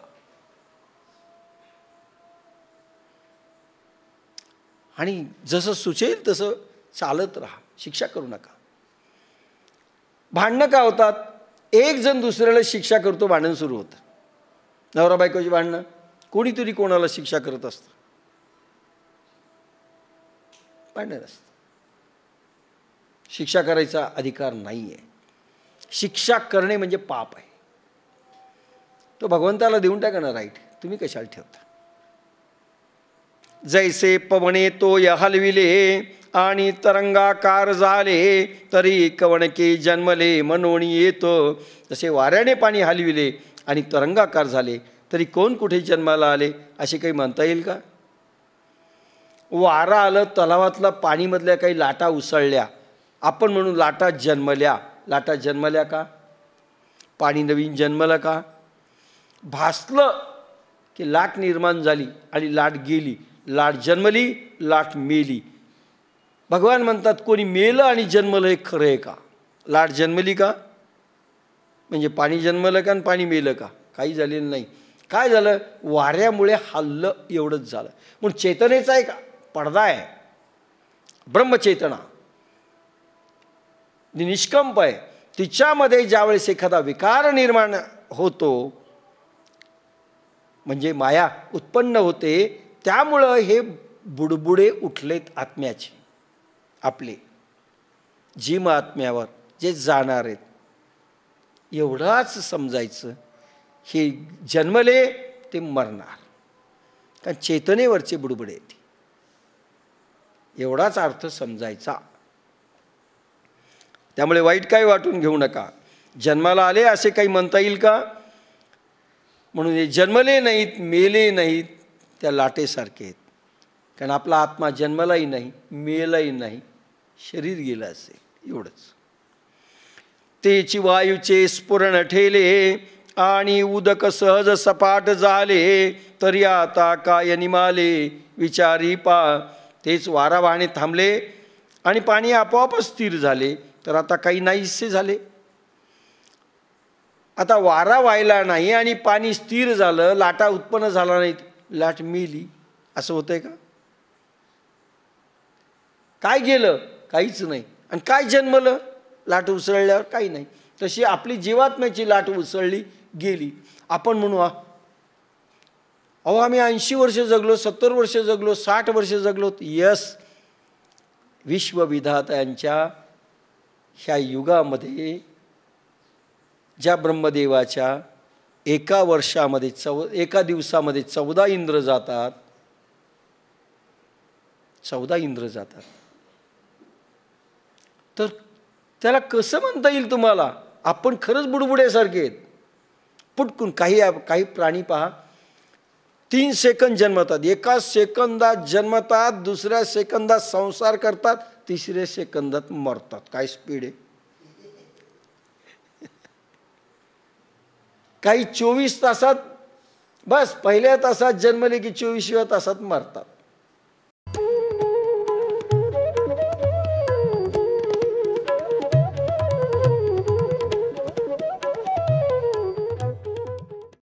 आणि जसं सुचेल तसं चालत राहा, शिक्षा करू नका. भांडणं का होतात? एक जण दुसऱ्याला शिक्षा करतो, भांडण सुरू होतं. नवरा बायकोची भांडणं, कोणीतरी कोणाला शिक्षा करत असतं, भांडण असतं. शिक्षा करायचा अधिकार नाही आहे. शिक्षा करणे म्हणजे पाप आहे. तो भगवंताला देऊन टाका ना राईट, तुम्ही कशाला ठेवता. जैसे पवने तो हलविले आणि तरंगाकार झाले, तरी कवणके जन्मले मनोणी येतो. जसे वाऱ्याने पाणी हलविले आणि तरंगाकार झाले, तरी कोण कुठे जन्माला आले असे काही म्हणता येईल का? वारा आलं, तलावातला पाणीमधल्या काही लाटा उसळल्या, आपण म्हणून लाटा जन्मल्या. लाटा जन्मल्या का? पाणी नवीन जन्मलं का? भासलं की लाट निर्माण झाली आणि लाट गेली. लाट जन्मली, लाट मेली. भगवान म्हणतात कोणी मेलं आणि जन्मलं हे खरं आहे का? लाट जन्मली का म्हणजे पाणी जन्मलं का आणि पाणी मेलं का? काही झालेलं नाही. काय झालं? वाऱ्यामुळे हल्लं, एवढंच झालं. म्हणून चेतनेचा एक पडदा आहे, ब्रह्मचेतना निष्कंप आहे. तिच्यामध्ये ज्यावेळेस एखादा विकार निर्माण होतो म्हणजे माया उत्पन्न होते, त्यामुळं हे बुडबुडे उठलेत आत्म्याचे, आपले जीम आत्म्यावर जे जाणार आहेत. एवढाच समजायचं, हे जन्मले ते मरणार, कारण चेतनेवरचे बुडबुडे आहेत. एवढाच अर्थ समजायचा. त्यामुळे वाईट काही वाटून घेऊ नका. जन्माला आले असे काही म्हणता येईल का? म्हणून हे जन्मले नाहीत, मेले नाहीत, त्या लाटेसारखे आहेत. कारण आपला आत्मा जन्मलाही नाही, मेलाही नाही, शरीर गेलं असेल एवढंच. तेची वायूचे स्फुरण ठेले आणि उदक सहज सपाट झाले, तरी आता काय निमाले विचारी पा. तेच वारा वाहणे थांबले आणि पाणी आपोआपच स्थिर झाले, तर आता काही नाहीसे झाले. आता वारा व्हायला नाही आणि पाणी स्थिर झालं, लाटा उत्पन्न झाला नाहीत, लाट मेली, असं होतंय का? काय गेलं? काहीच नाही. आणि काय जन्मलं? लाट उसळल्यावर काही नाही. तशी आपली जीवात्म्याची लाट उसळली, गेली. आपण म्हणू अहो आम्ही 80 वर्ष जगलो, 70 वर्ष जगलो, 60 वर्ष जगलो. यस, विश्वविधात्यांच्या ह्या युगामध्ये ज्या ब्रह्मदेवाच्या एका वर्षामध्ये एका दिवसामध्ये 14 इंद्र जातात, 14 इंद्र जातात. तर त्याला कसं म्हणता येईल तुम्हाला? आपण खरंच बुडबुड्यासारखे आहेत. पुटकून काही प्राणी पहा, 3 सेकंद जन्मतात, एका सेकंदात जन्मतात, दुसऱ्या सेकंदात संसार करतात, तिसऱ्या सेकंदात मरतात. काय स्पीड आहे! काही 24 तासात, बस पहिल्या तासात जन्मले की 24व्या तासात मरतात.